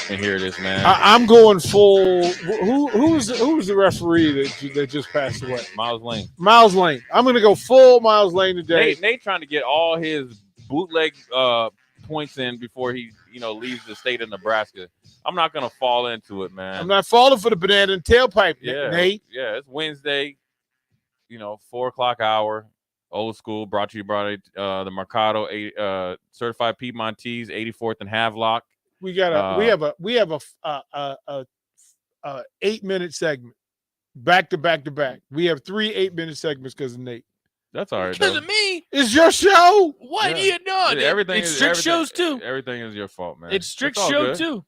And here it is, man. I'm going full. Who's the referee that just passed away? Miles Lane. Miles Lane. I'm going to go full Miles Lane today. Nate trying to get all his bootleg points in before he leaves the state of Nebraska. I'm not going to fall into it, man. I'm not falling for the banana and tailpipe, Nate. Yeah, it's Wednesday. 4:00 hour. Old school. Brought to you by the Mercado Certified Piedmontese 84th and Havelock. We have a 8-minute segment back to back to back. We have 3 8-minute segments because of Nate. That's all right. Because of me. It's your show. What do you know? It's strict shows too. Everything is your fault, man. It's strict show too.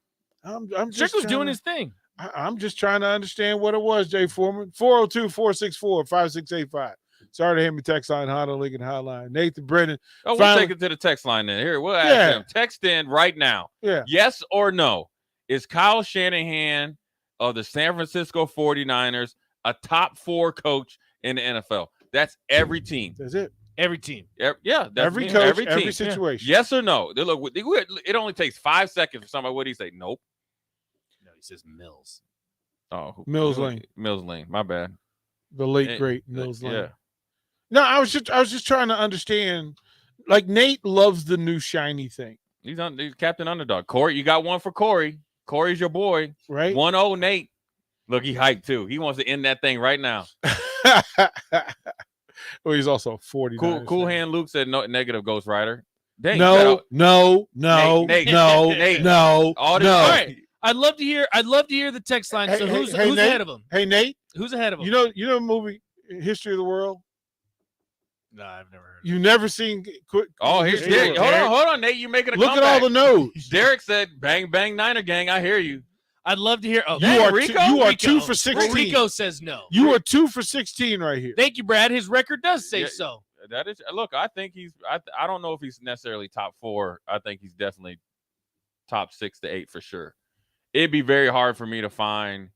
Strict was doing his thing. I'm just trying to understand what it was, Jay Foreman. 402-464-5685. Sorry to hear me text line, Honda Lincoln Hotline. Nathan Brennan. Oh, we'll take it to the text line then. Here, we'll ask him. Text in right now. Yeah. Yes or no? Is Kyle Shanahan of the San Francisco 49ers a top 4 coach in the NFL? That's every team. That's it. Every team. Yeah. That's every coach, every team. Every situation. Yes or no? Look, it only takes 5 seconds for somebody. What do you say? Nope. No, he says Mills. Oh, Mills Lane. Mills Lane. My bad. The late great Mills Lane. Yeah. No, I was just trying to understand. Like Nate loves the new shiny thing. He's Captain Underdog. Corey, you got one for Corey. Corey's your boy. Right. 1-0 Nate. Look, he hyped too. He wants to end that thing right now. Well, he's also 40. Cool Hand Luke said no negative Ghost Rider. Dang, no. Nate. All right. I'd love to hear the text line. So who's ahead of him? Hey Nate. Who's ahead of him? You know the movie History of the World? No, I've never heard of it. You've never seen here's Derek. Hold on, Nate. You're making a Look comeback. at all the no's. Derek said, bang, bang, Niner gang. I hear you. I'd love to hear. Oh, you are 2 for 16. Rico says no. You are 2 for 16 right here. Thank you, Brad. His record does say so. That is. Look, I think he's. I don't know if he's necessarily top 4. I think he's definitely top 6 to 8 for sure. It'd be very hard for me to find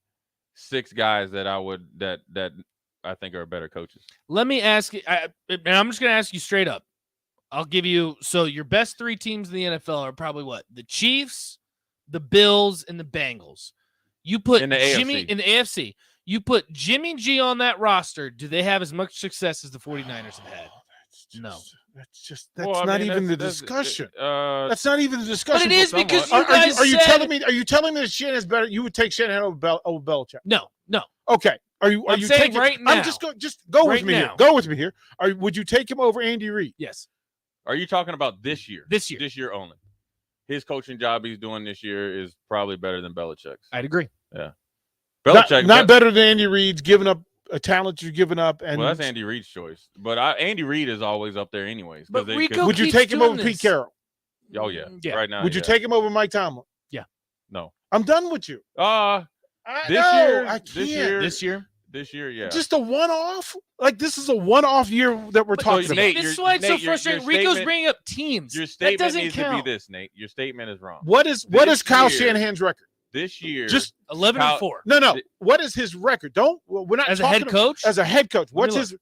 6 guys that I think are better coaches. Let me ask you, and I'm just going to ask you straight up. I'll give you, so your best 3 teams in the NFL are probably what? The Chiefs, the Bills, and the Bengals. You put Jimmy in the AFC. You put Jimmy G on that roster. Do they have as much success as the 49ers have had? No. That's not even the discussion. That's not even the discussion. But it is because you guys are you telling me that Shanahan's better? You would take Shanahan over Belichick? No. Okay. Are you saying taking right now? I'm just go right with me now. here. Go with me here. Would you take him over Andy Reid? Yes. Are you talking about this year? This year. This year only. His coaching job he's doing this year is probably better than Belichick's. I'd agree. Yeah. Belichick not better than Andy Reid's giving up a talent you're giving up. And well, that's Andy Reid's choice. But Andy Reid is always up there anyways. But Rico would you take him over Pete Carroll? Oh, yeah. Right now. Would you take him over Mike Tomlin? Yeah. No. I'm done with you. This year, yeah. Just a one-off? Like, this is a one-off year that we're talking about. This is why it's so frustrating. Rico's bringing up teams. Your statement that doesn't needs count. to be this, Nate. Your statement is wrong. What is Kyle Shanahan's record? This year. Just 11-4. No. What is his record? We're not as a head coach? As a head coach. What's his...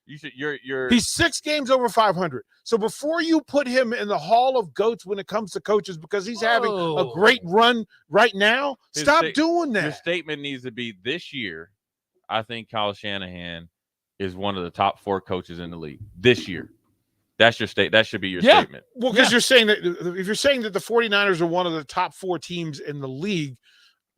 He's 6 games over 500. So before you put him in the Hall of Goats when it comes to coaches, because he's having a great run right now, stop doing that. Your statement needs to be this year. I think Kyle Shanahan is one of the top 4 coaches in the league this year. That's your state. That should be your statement. Well, because you're saying that if you're saying that the 49ers are one of the top 4 teams in the league.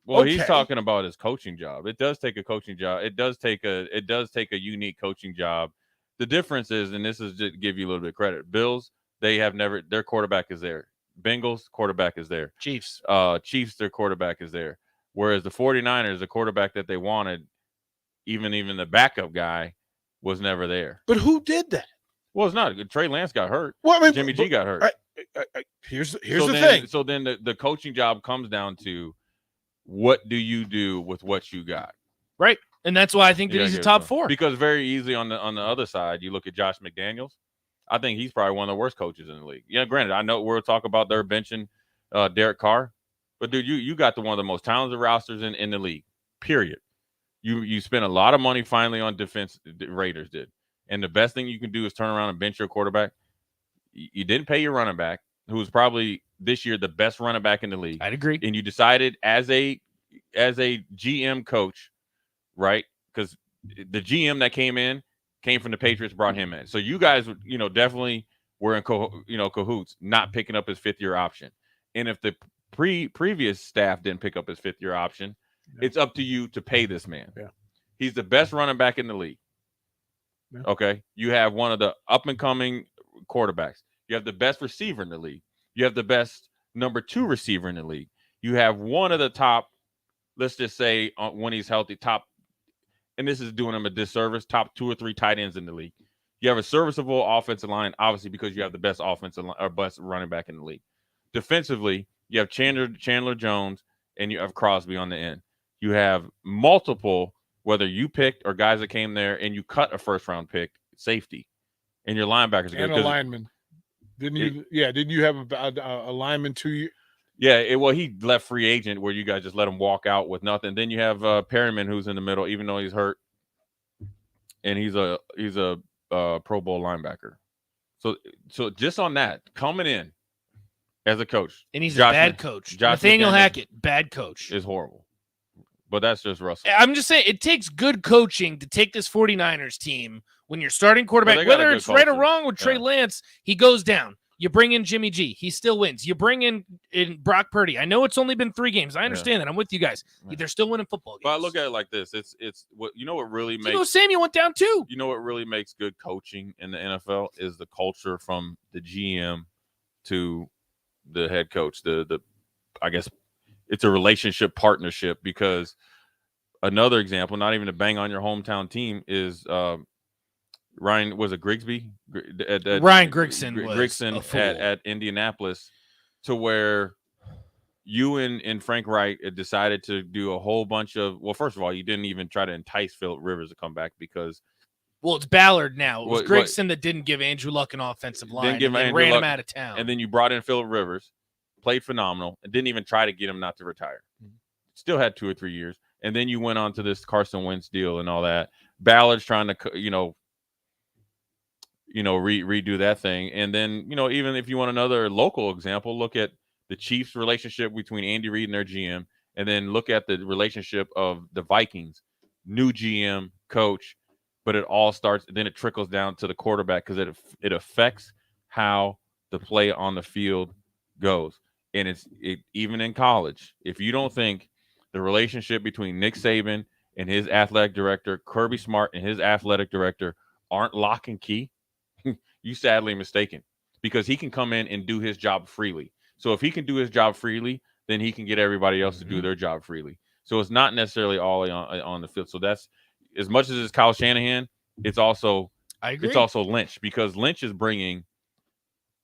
Well, he's talking about his coaching job. It does take a coaching job. It does take a unique coaching job. The difference is, and this is to give you a little bit of credit, Bills, their quarterback is there. Bengals, quarterback is there. Chiefs, their quarterback is there. Whereas the 49ers, the quarterback that they wanted, even the backup guy was never there. But who did that? Well, it's not. Trey Lance got hurt. Well, I mean, Jimmy G got hurt. Here's the thing. So then the coaching job comes down to what do you do with what you got? Right. And that's why I think that he's a top 4. Because very easily on the other side, you look at Josh McDaniels. I think he's probably one of the worst coaches in the league. Yeah, granted, I know we'll talk about their benching Derek Carr. But, dude, you got one of the most talented rosters in the league, period. You spent a lot of money finally on defense, the Raiders did. And the best thing you can do is turn around and bench your quarterback. You didn't pay your running back, who was probably this year the best running back in the league. I'd agree. And you decided as a GM coach, right? Because the GM that came from the Patriots, brought him in. So you guys, definitely were in cahoots, not picking up his 5th-year option. And if the previous staff didn't pick up his 5th-year option, it's up to you to pay this man. Yeah. He's the best running back in the league. Yeah. Okay. You have one of the up-and-coming quarterbacks. You have the best receiver in the league. You have the best number 2 receiver in the league. You have one of the top, let's just say when he's healthy, top, and this is doing him a disservice, top 2 or 3 tight ends in the league. You have a serviceable offensive line, obviously, because you have the best offensive line, or best running back in the league. Defensively, you have Chandler Jones, and you have Crosby on the end. You have multiple, whether you picked or guys that came there, and you cut a first-round pick, safety, and your linebackers are good. And a lineman. Didn't you have a lineman 2 years? Yeah, he left free agent where you guys just let him walk out with nothing. Then you have Perryman, who's in the middle, even though he's hurt, and he's a Pro Bowl linebacker. So just on that, coming in as a coach, and he's a bad coach. Nathaniel Hackett, bad coach, is horrible. But that's just Russell. I'm just saying it takes good coaching to take this 49ers team when you're starting quarterback, whether it's right or wrong with Trey Lance, he goes down. You bring in Jimmy G, he still wins. You bring in Brock Purdy. I know it's only been 3 games. I understand that. I'm with you guys. They're still winning football games. But I look at it like this. It's what what really makes Samuel went down too. You know what really makes good coaching in the NFL is the culture from the GM to the head coach. I guess it's a relationship partnership, because another example, not even to bang on your hometown team, is Ryan, was it Grigsby? Ryan Grigson at Indianapolis, to where you and Frank Wright decided to do a whole bunch of, well, first of all, you didn't even try to entice Phillip Rivers to come back because, well, it's Ballard now. It was Grigson that didn't give Andrew Luck an offensive line. And ran him out of town. And then you brought in Phillip Rivers, played phenomenal, and didn't even try to get him not to retire. Still had 2 or 3 years. And then you went on to this Carson Wentz deal and all that. Ballard's trying to, redo that thing. And then, even if you want another local example, look at the Chiefs' relationship between Andy Reid and their GM, and then look at the relationship of the Vikings, new GM, coach, but it all starts, then it trickles down to the quarterback, because it affects how the play on the field goes. And even in college, if you don't think the relationship between Nick Saban and his athletic director, Kirby Smart and his athletic director, aren't lock and key, you sadly mistaken, because he can come in and do his job freely. So if he can do his job freely, then he can get everybody else to do their job freely. So it's not necessarily all on the field. So that's, as much as it's Kyle Shanahan, it's also Lynch, because Lynch is bringing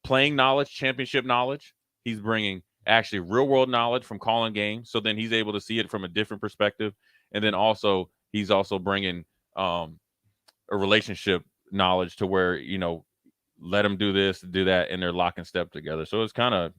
playing knowledge, championship knowledge. He's bringing actually real world knowledge from calling games. So then he's able to see it from a different perspective. And then also he's also bringing a relationship knowledge to where, let them do this, do that, and they're lock and step together. So it's kind of,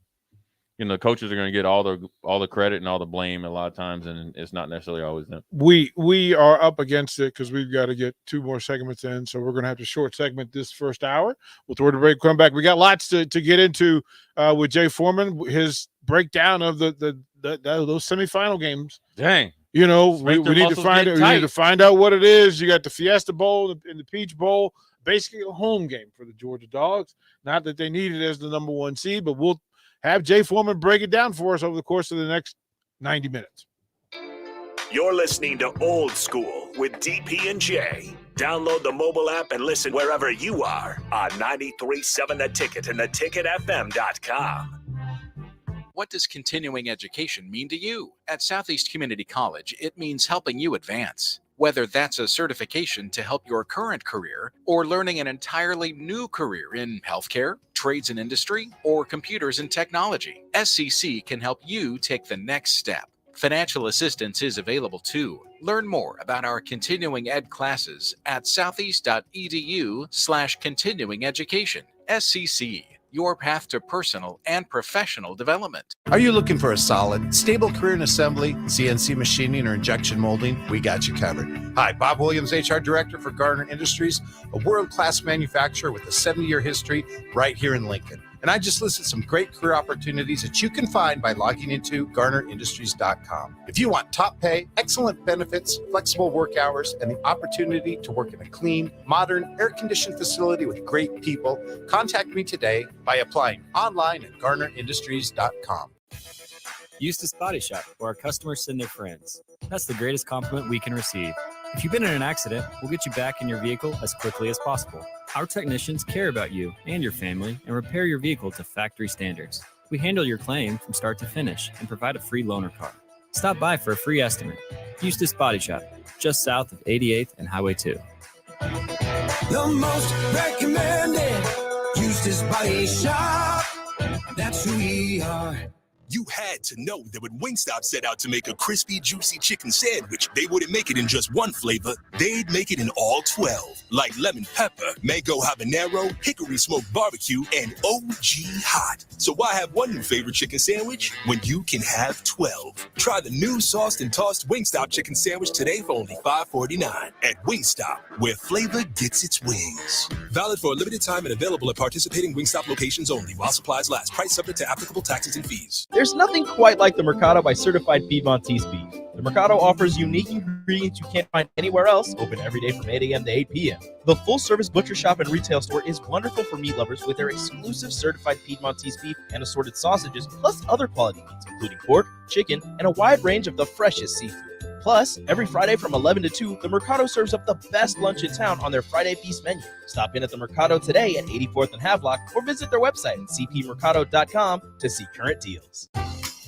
the coaches are going to get all the credit and all the blame a lot of times, and it's not necessarily always them. We are up against it because we've got to get 2 more segments in, so we're going to have to short segment this first hour. We'll throw the break, come back. We got lots to get into with Jay Foreman, his breakdown of those semifinal games. Dang. We need to find out what it is. You got the Fiesta Bowl and the Peach Bowl, basically a home game for the Georgia Dogs. Not that they need it as the number 1 seed, but we'll have Jay Foreman break it down for us over the course of the next 90 minutes. You're listening to Old School with DP and J. Download the mobile app and listen wherever you are on 93.7 The Ticket and theticketfm.com. What does continuing education mean to you? At Southeast Community College, it means helping you advance. Whether that's a certification to help your current career or learning an entirely new career in healthcare, trades and industry, or computers and technology, SCC can help you take the next step. Financial assistance is available too. Learn more about our continuing ed classes at southeast.edu/continuing education. SCC, your path to personal and professional development. Are you looking for a solid, stable career in assembly, CNC machining, or injection molding? We got you covered. Hi, Bob Williams, HR Director for Garner Industries, a world-class manufacturer with a 70-year history right here in Lincoln. And I just listed some great career opportunities that you can find by logging into GarnerIndustries.com. If you want top pay, excellent benefits, flexible work hours, and the opportunity to work in a clean, modern, air-conditioned facility with great people, contact me today by applying online at GarnerIndustries.com. Eustace Body Shop, where our customers send their friends. That's the greatest compliment we can receive. If you've been in an accident, we'll get you back in your vehicle as quickly as possible. Our technicians care about you and your family and repair your vehicle to factory standards. We handle your claim from start to finish and provide a free loaner car. Stop by for a free estimate. Eustace Body Shop, just south of 88th and Highway 2. The most recommended Eustace Body Shop. That's who we are. You had to know that when Wingstop set out to make a crispy, juicy chicken sandwich, they wouldn't make it in just one flavor. They'd make it in all 12, like lemon pepper, mango habanero, hickory smoked barbecue, and OG hot. So why have one new favorite chicken sandwich when you can have 12? Try the new sauced and tossed Wingstop chicken sandwich today for only $5.49 at Wingstop, where flavor gets its wings. Valid for a limited time and available at participating Wingstop locations only while supplies last. Price subject to applicable taxes and fees. There's nothing quite like the Mercado by Certified Piedmontese beef. The Mercado offers unique ingredients you can't find anywhere else, open every day from 8 a.m. to 8 p.m. The full-service butcher shop and retail store is wonderful for meat lovers with their exclusive Certified Piedmontese beef and assorted sausages, plus other quality meats, including pork, chicken, and a wide range of the freshest seafood. Plus, every Friday from 11 to 2, the Mercado serves up the best lunch in town on their Friday Feast menu. Stop in at the Mercado today at 84th and Havelock or visit their website at cpmercado.com to see current deals.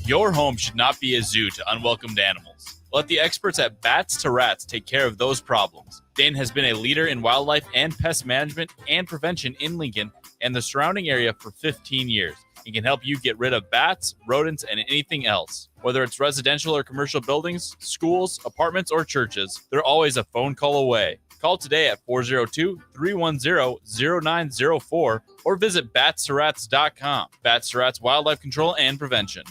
Your home should not be a zoo to unwelcomed animals. Let the experts at Bats to Rats take care of those problems. Dane has been a leader in wildlife and pest management and prevention in Lincoln and the surrounding area for 15 years. He can help you get rid of bats, rodents, and anything else. Whether it's residential or commercial buildings, schools, apartments, or churches, they're always a phone call away. Call today at 402-310-0904 or visit batstoRats.com. Bats to Rats Wildlife Control and Prevention.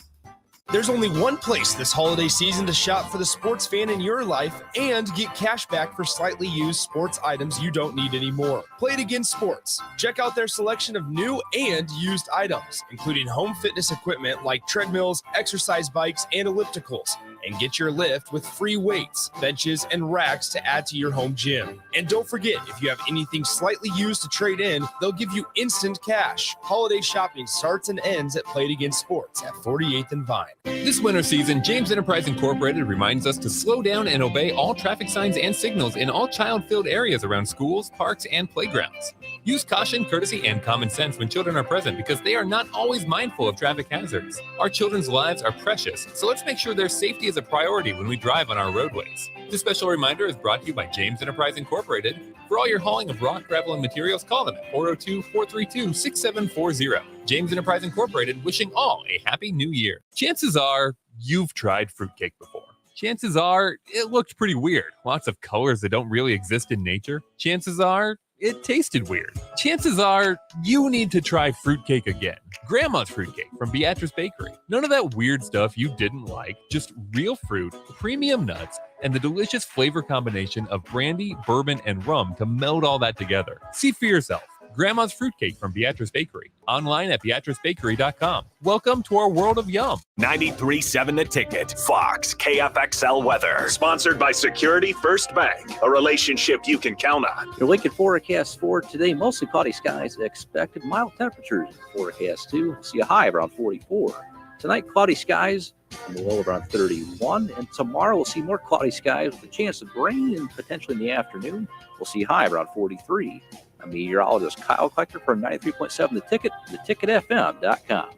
There's only one place this holiday season to shop for the sports fan in your life and get cash back for slightly used sports items you don't need anymore. Play It Again Sports. Check out their selection of new and used items, including home fitness equipment like treadmills, exercise bikes, and ellipticals. And get your lift with free weights, benches, and racks to add to your home gym. And don't forget, if you have anything slightly used to trade in, they'll give you instant cash. Holiday shopping starts and ends at Play It Again Sports at 48th and Vine. This winter season, James Enterprise Incorporated reminds us to slow down and obey all traffic signs and signals in all child-filled areas around schools, parks, and playgrounds. Use caution, courtesy, and common sense when children are present because they are not always mindful of traffic hazards. Our children's lives are precious, so let's make sure their safety is a priority when we drive on our roadways. This special reminder is brought to you by James Enterprise Incorporated. For all your hauling of rock, gravel, and materials, call them at 402-432-6740. James Enterprise Incorporated, wishing all a happy new year. Chances are you've tried fruitcake before. Chances are it looked pretty weird. Lots of colors that don't really exist in nature. Chances are it tasted weird. Chances are you need to try fruitcake again. Grandma's fruitcake from Beatrice Bakery. None of that weird stuff you didn't like, just real fruit, premium nuts, and the delicious flavor combination of brandy, bourbon, and rum to meld all that together. See for yourself. Grandma's fruitcake from Beatrice Bakery. Online at beatricebakery.com. Welcome to our world of yum. 93.7 The Ticket. Fox KFXL weather. Sponsored by Security First Bank. A relationship you can count on. Your Lincoln forecast for today, mostly cloudy skies. Expected mild temperatures. Forecast too. See a high around 44. Tonight, cloudy skies. The low around 31. And tomorrow, we'll see more cloudy skies with a chance of rain and potentially in the afternoon. We'll see high around 43. I'm meteorologist Kyle Klechter from 93.7 The Ticket, theticketfm.com.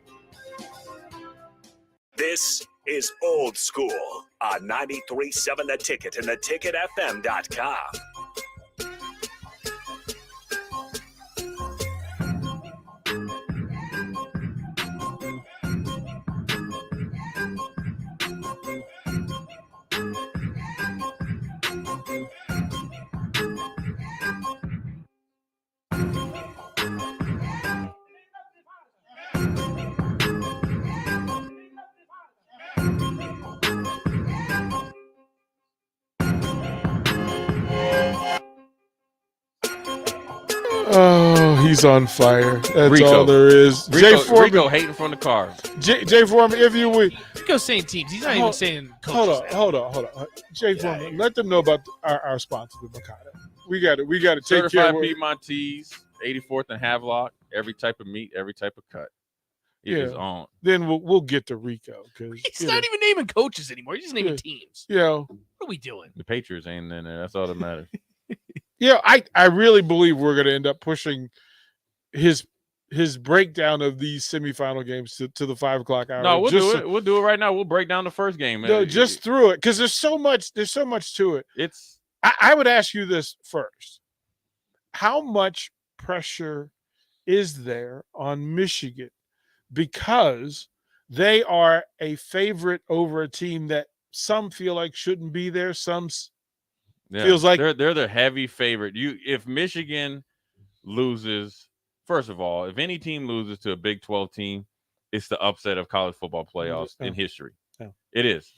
This is Old School on 93.7 The Ticket and theticketfm.com. He's on fire. That's Rico. all there is. Jay Foreman. Rico hating from the car. Jay Foreman, if you would. Rico's saying teams. He's not even saying coaches. Hold on. Jay Foreman, let them know about our sponsor, the Mercado. We got to take care of Certified Piedmontese, 84th and Havelock. Every type of meat, every type of cut. It is on. Then we'll get to Rico because he's not even naming coaches anymore. He's just naming teams. Yeah. What are we doing? The Patriots ain't in there. That's all that matters. I really believe we're going to end up pushing his breakdown of these semifinal games to the 5 o'clock hour. No, we'll do it. We'll do it right now. We'll break down the first game. No, just through it because there's so much to it. I would ask you this first: how much pressure is there on Michigan because they are a favorite over a team that some feel like shouldn't be there? Some feels like they're the heavy favorite. If Michigan loses, first of all, if any team loses to a Big 12 team, it's the upset of college football playoffs in history. It is.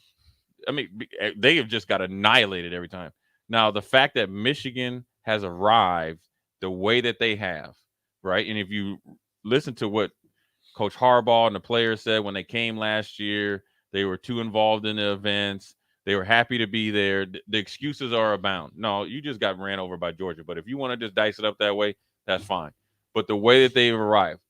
I mean, they have just got annihilated every time. Now, the fact that Michigan has arrived the way that they have, right? And if you listen to what Coach Harbaugh and the players said when they came last year, they were too involved in the events. They were happy to be there. The excuses are abound. No, you just got ran over by Georgia. But if you want to just dice it up that way, that's fine. But the way that they've arrived,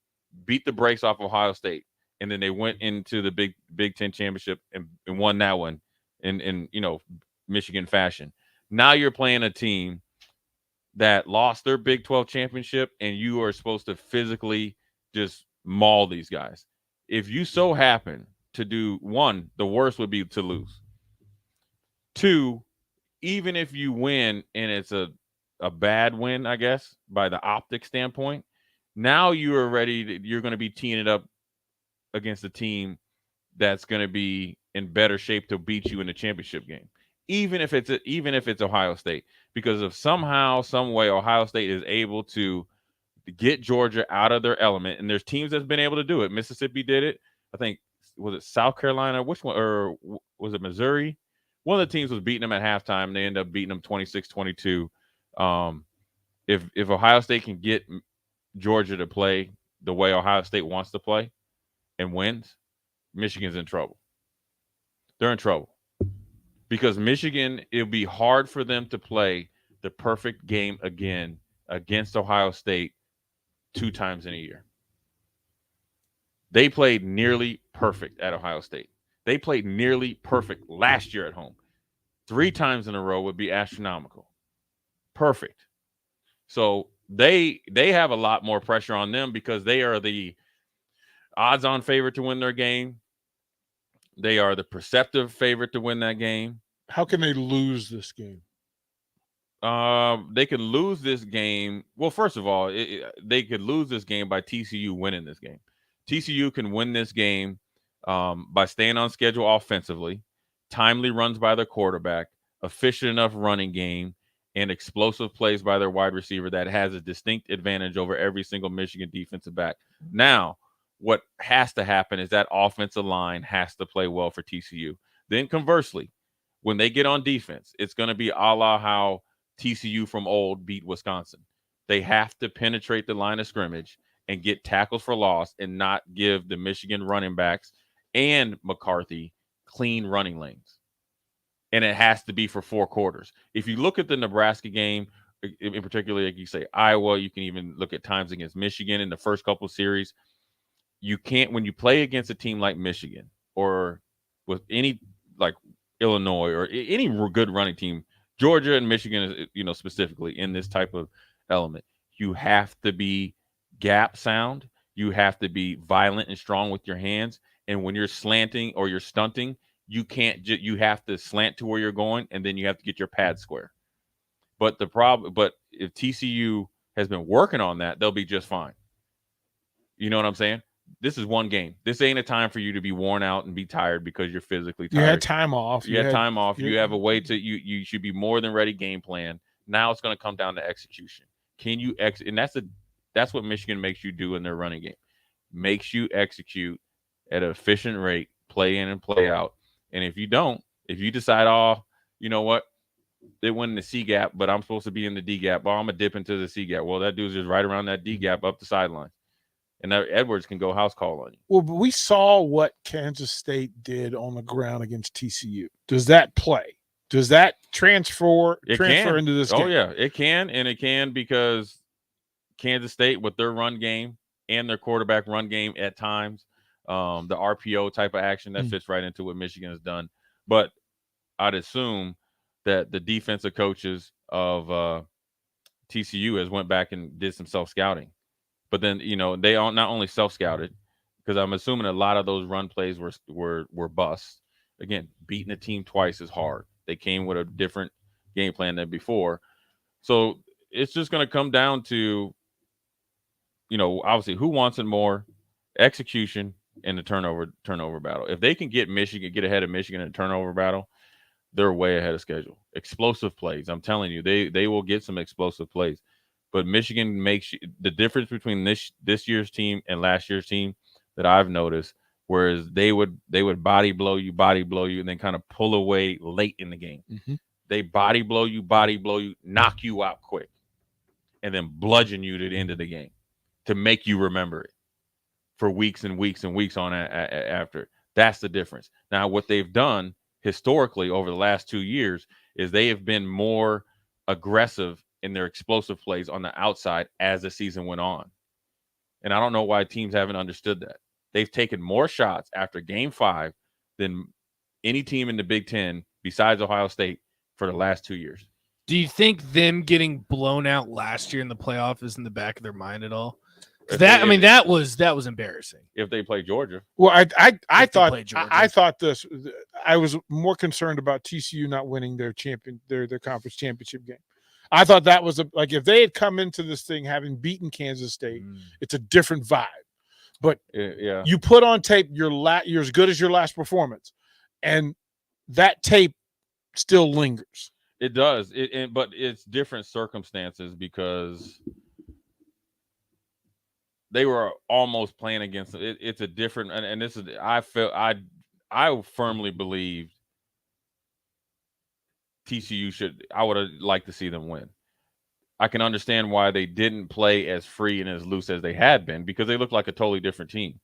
beat the brakes off Ohio State, and then they went into the Big Ten championship and won that one in Michigan fashion. Now you're playing a team that lost their Big 12 championship, and you are supposed to physically just maul these guys. If you so happen to do one, the worst would be to lose. Two, even if you win and it's a bad win, I guess, by the optic standpoint, now you're going to be teeing it up against a team that's going to be in better shape to beat you in the championship game. Even if it's Ohio State, because if somehow, some way Ohio State is able to get Georgia out of their element, and there's teams that's been able to do it. Mississippi did it. I think, was it South Carolina? Which one? Or was it Missouri? One of the teams was beating them at halftime. They ended up beating them 26-22. If Ohio State can get Georgia to play the way Ohio State wants to play and wins, Michigan's in trouble. They're in trouble. Because Michigan, it'll be hard for them to play the perfect game again against Ohio State 2 times in a year. They played nearly perfect at Ohio State. They played nearly perfect last year at home. 3 times in a row would be astronomical. Perfect. So they have a lot more pressure on them because they are the odds-on favorite to win their game. They are the perceptive favorite to win that game. How can they lose this game? They could lose this game. Well, first of all, they could lose this game by TCU winning this game. TCU can win this game by staying on schedule offensively, timely runs by their quarterback, efficient enough running game, and explosive plays by their wide receiver that has a distinct advantage over every single Michigan defensive back. Now, what has to happen is that offensive line has to play well for TCU. Then conversely, when they get on defense, it's going to be a la how TCU from old beat Wisconsin. They have to penetrate the line of scrimmage and get tackles for loss and not give the Michigan running backs and McCarthy clean running lanes. And it has to be for 4 quarters. If you look at the Nebraska game, in particular, like you say, Iowa, you can even look at times against Michigan in the first couple of series. You can't, when you play against a team like Michigan or with any like Illinois or any good running team, Georgia and Michigan, specifically in this type of element, you have to be gap sound. You have to be violent and strong with your hands. And when you're slanting or you're stunting, you can't. You have to slant to where you're going, and then you have to get your pad square. But if TCU has been working on that, they'll be just fine. You know what I'm saying? This is one game. This ain't a time for you to be worn out and be tired because you're physically tired. You had time off. You had time off. You have a way to you should be more than ready game plan. Now it's going to come down to execution. Can you and that's what Michigan makes you do in their running game. Makes you execute at an efficient rate, play in and play out. And if you don't, if you decide, oh, you know what? they went in the C gap, but I'm supposed to be in the D gap. Well, I'm going to dip into the C gap. Well, that dude's just right around that D gap up the sideline. And now Edwards can go house call on you. Well, but we saw what Kansas State did on the ground against TCU. Does that play? Does that transfer into this game? Oh, yeah, it can. And it can because Kansas State with their run game and their quarterback run game at times, the RPO type of action, that fits right into what Michigan has done. But I'd assume that the defensive coaches of TCU has went back and did some self-scouting. But then, they not only self-scouted, because I'm assuming a lot of those run plays were busts. Again, beating a team twice is hard. They came with a different game plan than before. So it's just going to come down to, obviously who wants it more, execution and the turnover battle. If they can get ahead of Michigan in a turnover battle, they're way ahead of schedule. Explosive plays. I'm telling you, they will get some explosive plays. But Michigan makes the difference between this year's team and last year's team that I've noticed, whereas they would body blow you, and then kind of pull away late in the game. Mm-hmm. They body blow you, knock you out quick, and then bludgeon you to the end of the game to make you remember it for weeks and weeks and weeks on after. That's the difference. Now, what they've done historically over the last 2 years is they have been more aggressive in their explosive plays on the outside as the season went on. And I don't know why teams haven't understood that. They've taken more shots after Game 5 than any team in the Big Ten besides Ohio State for the last 2 years. Do you think them getting blown out last year in the playoff is in the back of their mind at all? That was embarrassing. If they play Georgia. Well, I was more concerned about TCU not winning their conference championship game. I thought that was if they had come into this thing having beaten Kansas State, it's a different vibe. But you put on tape you're as good as your last performance, and that tape still lingers. It does. But it's different circumstances because they were almost playing against it. It's a different, and this is I firmly believe TCU I would have liked to see them win. I can understand why they didn't play as free and as loose as they had been because they looked like a totally different team.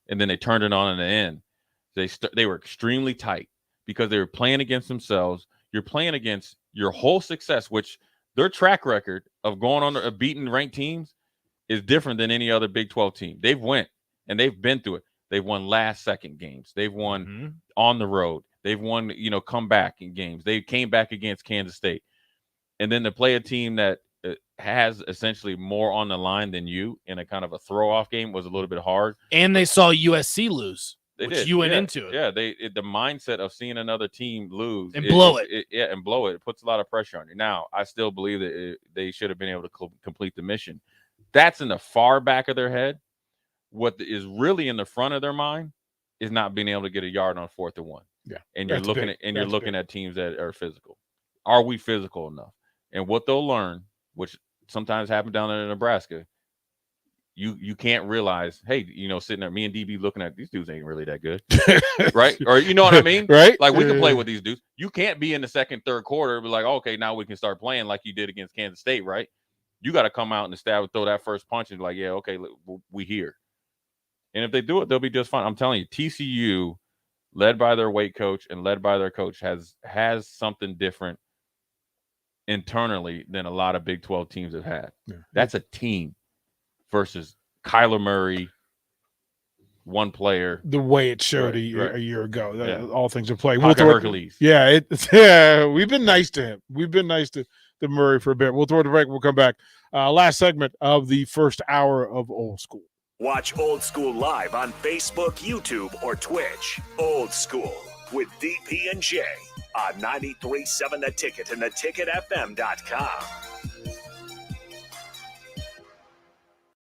And then they turned it on in the end. They were extremely tight because they were playing against themselves. You're playing against your whole success, which their track record of going on beating ranked teams is different than any other Big 12 team. They've went and they've been through it. They've won last-second games. They've won on the road. They've won, comeback in games. They came back against Kansas State. And then to play a team that has essentially more on the line than you in a kind of a throw-off game was a little bit hard. And they saw USC lose, you went into it. Yeah, the mindset of seeing another team lose. And blow it. And blow it. It puts a lot of pressure on you. Now, I still believe that they should have been able to complete the mission. That's in the far back of their head. What is really in the front of their mind is not being able to get a yard on 4th and 1. Yeah, and you're looking at teams that are physical. Are we physical enough? And what they'll learn, which sometimes happens down there in Nebraska, you can't realize, hey, sitting there, me and DB looking at these dudes ain't really that good, right? Or you know what I mean, right? Like we can play with these dudes. You can't be in the second, third quarter and be like, okay, now we can start playing like you did against Kansas State, right? You got to come out and throw that first punch and be like, yeah, okay, we here. And if they do it, they'll be just fine. I'm telling you, TCU, led by their weight coach and led by their coach, has something different internally than a lot of Big 12 teams have had. Yeah. That's a team versus Kyler Murray, one player. The way it showed a year ago, all things in play. Hercules. Yeah, we've been nice to him. We've been nice to Murray for a bit. We'll throw the break. We'll come back. Last segment of the first hour of Old School. Watch Old School live on Facebook, YouTube, or Twitch. Old School with DP and J on 93.7 The Ticket and theticketfm.com.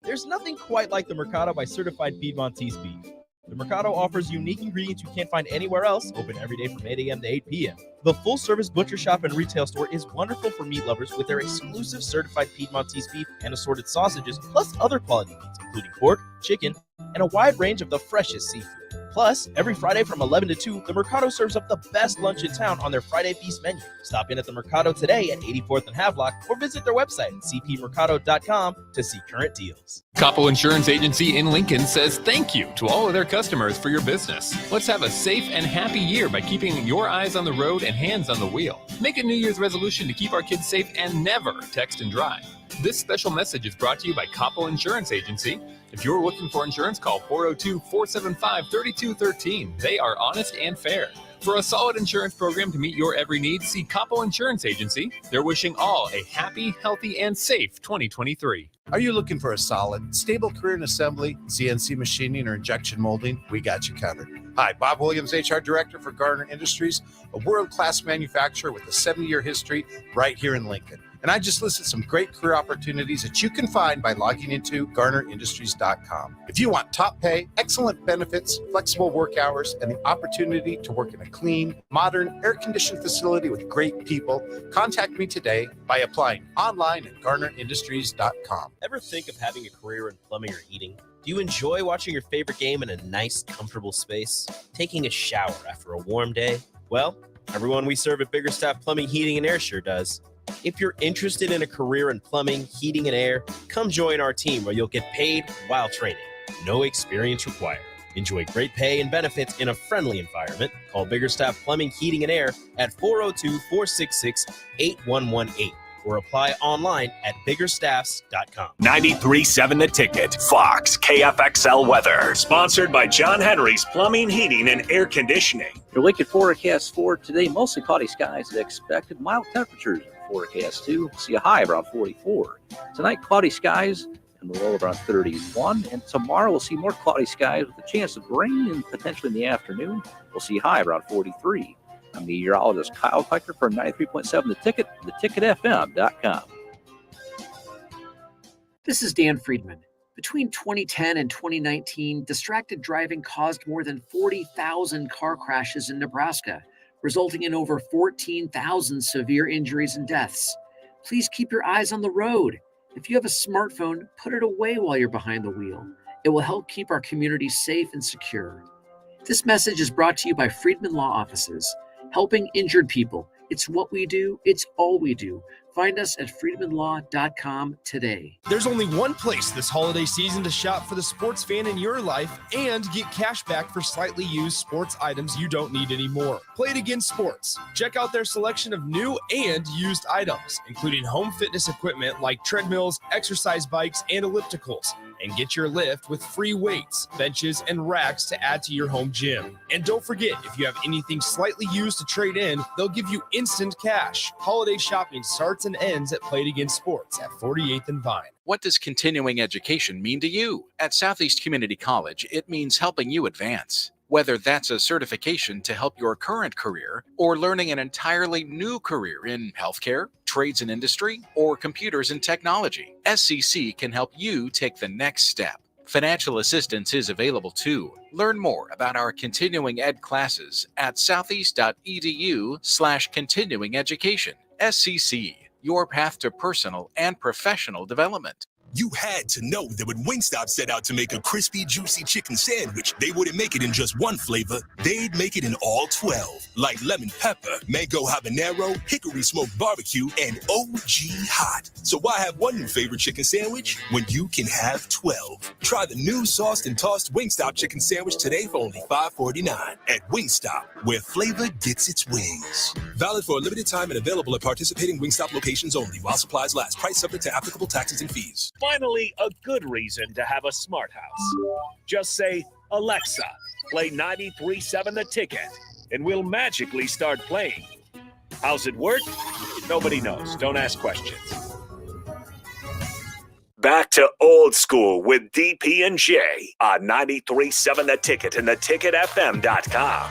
There's nothing quite like the Mercado by Certified Piedmontese beef. The Mercado offers unique ingredients you can't find anywhere else, open every day from 8 a.m. to 8 p.m. The full-service butcher shop and retail store is wonderful for meat lovers with their exclusive certified Piedmontese beef and assorted sausages, plus other quality meats, including pork, chicken, and a wide range of the freshest seafood. Plus, every Friday from 11 to 2, the Mercado serves up the best lunch in town on their Friday Feast menu. Stop in at the Mercado today at 84th and Havelock or visit their website at cpmercado.com to see current deals. Copple Insurance Agency in Lincoln says thank you to all of their customers for your business. Let's have a safe and happy year by keeping your eyes on the road and hands on the wheel. Make a New Year's resolution to keep our kids safe and never text and drive. This special message is brought to you by Copple Insurance Agency. If you're looking for insurance, call 402-475-3213. They are honest and fair. For a solid insurance program to meet your every need, see Copple Insurance Agency. They're wishing all a happy, healthy, and safe 2023. Are you looking for a solid, stable career in assembly, CNC machining, or injection molding? We got you covered. Hi, Bob Williams, HR Director for Garner Industries, a world-class manufacturer with a 70-year history right here in Lincoln. And I just listed some great career opportunities that you can find by logging into GarnerIndustries.com. If you want top pay, excellent benefits, flexible work hours, and the opportunity to work in a clean, modern, air-conditioned facility with great people, contact me today by applying online at GarnerIndustries.com. Ever think of having a career in plumbing or heating? Do you enjoy watching your favorite game in a nice, comfortable space? Taking a shower after a warm day? Well, everyone we serve at Biggerstaff Plumbing, Heating, and Air sure does. If you're interested in a career in plumbing, heating, and air, come join our team where you'll get paid while training. No experience required. Enjoy great pay and benefits in a friendly environment. Call Biggerstaff Plumbing, Heating, and Air at 402-466-8118 or apply online at biggerstaffs.com. 93.7 The Ticket, Fox, KFXL weather. Sponsored by John Henry's Plumbing, Heating, and Air Conditioning. Your Lincoln forecast for today, mostly cloudy skies and expected mild temperatures. Forecast too. See a high around 44. Tonight, cloudy skies and the low around 31. And tomorrow, we'll see more cloudy skies with a chance of rain and potentially in the afternoon. We'll see a high around 43. I'm meteorologist Kyle Piker from 93.7 The Ticket, theticketfm.com. This is Dan Friedman. Between 2010 and 2019, distracted driving caused more than 40,000 car crashes in Nebraska, resulting in over 14,000 severe injuries and deaths. Please keep your eyes on the road. If you have a smartphone, put it away while you're behind the wheel. It will help keep our community safe and secure. This message is brought to you by Friedman Law Offices, helping injured people. It's what we do. It's all we do. Find us at freedmanlaw.com today. There's only one place this holiday season to shop for the sports fan in your life and get cash back for slightly used sports items you don't need anymore. Play It Again Sports. Check out their selection of new and used items, including home fitness equipment like treadmills, exercise bikes, and ellipticals. And get your lift with free weights, benches, and racks to add to your home gym. And don't forget, if you have anything slightly used to trade in, they'll give you instant cash. Holiday shopping starts and ends at Play It Again Sports at 48th and Vine. What does continuing education mean to you? At Southeast Community College, it means helping you advance. Whether that's a certification to help your current career or learning an entirely new career in healthcare, trades and industry, or computers and technology, SCC can help you take the next step. Financial assistance is available too. Learn more about our continuing ed classes at southeast.edu/continuing education. SCC, your path to personal and professional development. You had to know that when Wingstop set out to make a crispy, juicy chicken sandwich, they wouldn't make it in just one flavor. They'd make it in all 12, like lemon pepper, mango habanero, hickory smoked barbecue, and OG hot. So why have one new favorite chicken sandwich when you can have 12? Try the new sauced and tossed Wingstop chicken sandwich today for only $5.49 at Wingstop, where flavor gets its wings. Valid for a limited time and available at participating Wingstop locations only while supplies last. Price subject to applicable taxes and fees. Finally, a good reason to have a smart house. Just say, Alexa, play 93.7 The Ticket, and we'll magically start playing. How's it work? Nobody knows. Don't ask questions. Back to old school with DP and J on 93.7 The Ticket and theticketfm.com.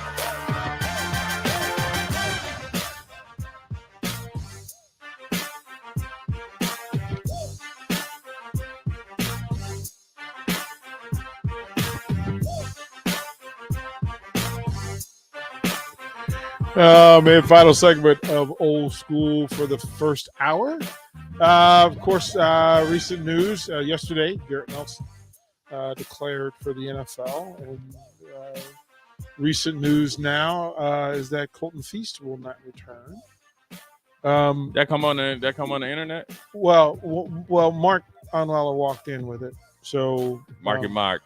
Final segment of Old School for the first hour. Of course, recent news. Yesterday, Garrett Nelson declared for the NFL. And recent news now is that Colton Feast will not return. That come on the internet. Well, Mark Onweiler walked in with it. So Mark.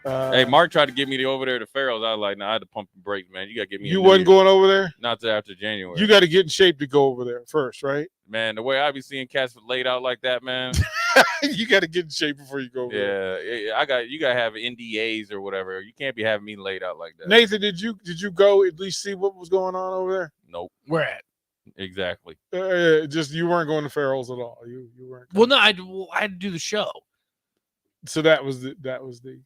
Hey, Mark tried to get me over there to Farrell's. I was like, I had to pump the brakes, man. You got to get me. You wasn't going over there? Not till after January. You got to get in shape to go over there first, right? Man, the way I be seeing cats laid out like that, man. You got to get in shape before you go over there. Yeah, you got to have NDAs or whatever. You can't be having me laid out like that. Nathan, did you go at least see what was going on over there? Nope. Where at? Exactly. Just you weren't going to Farrell's at all. You weren't. Well, no, I had to do the show. So that was the.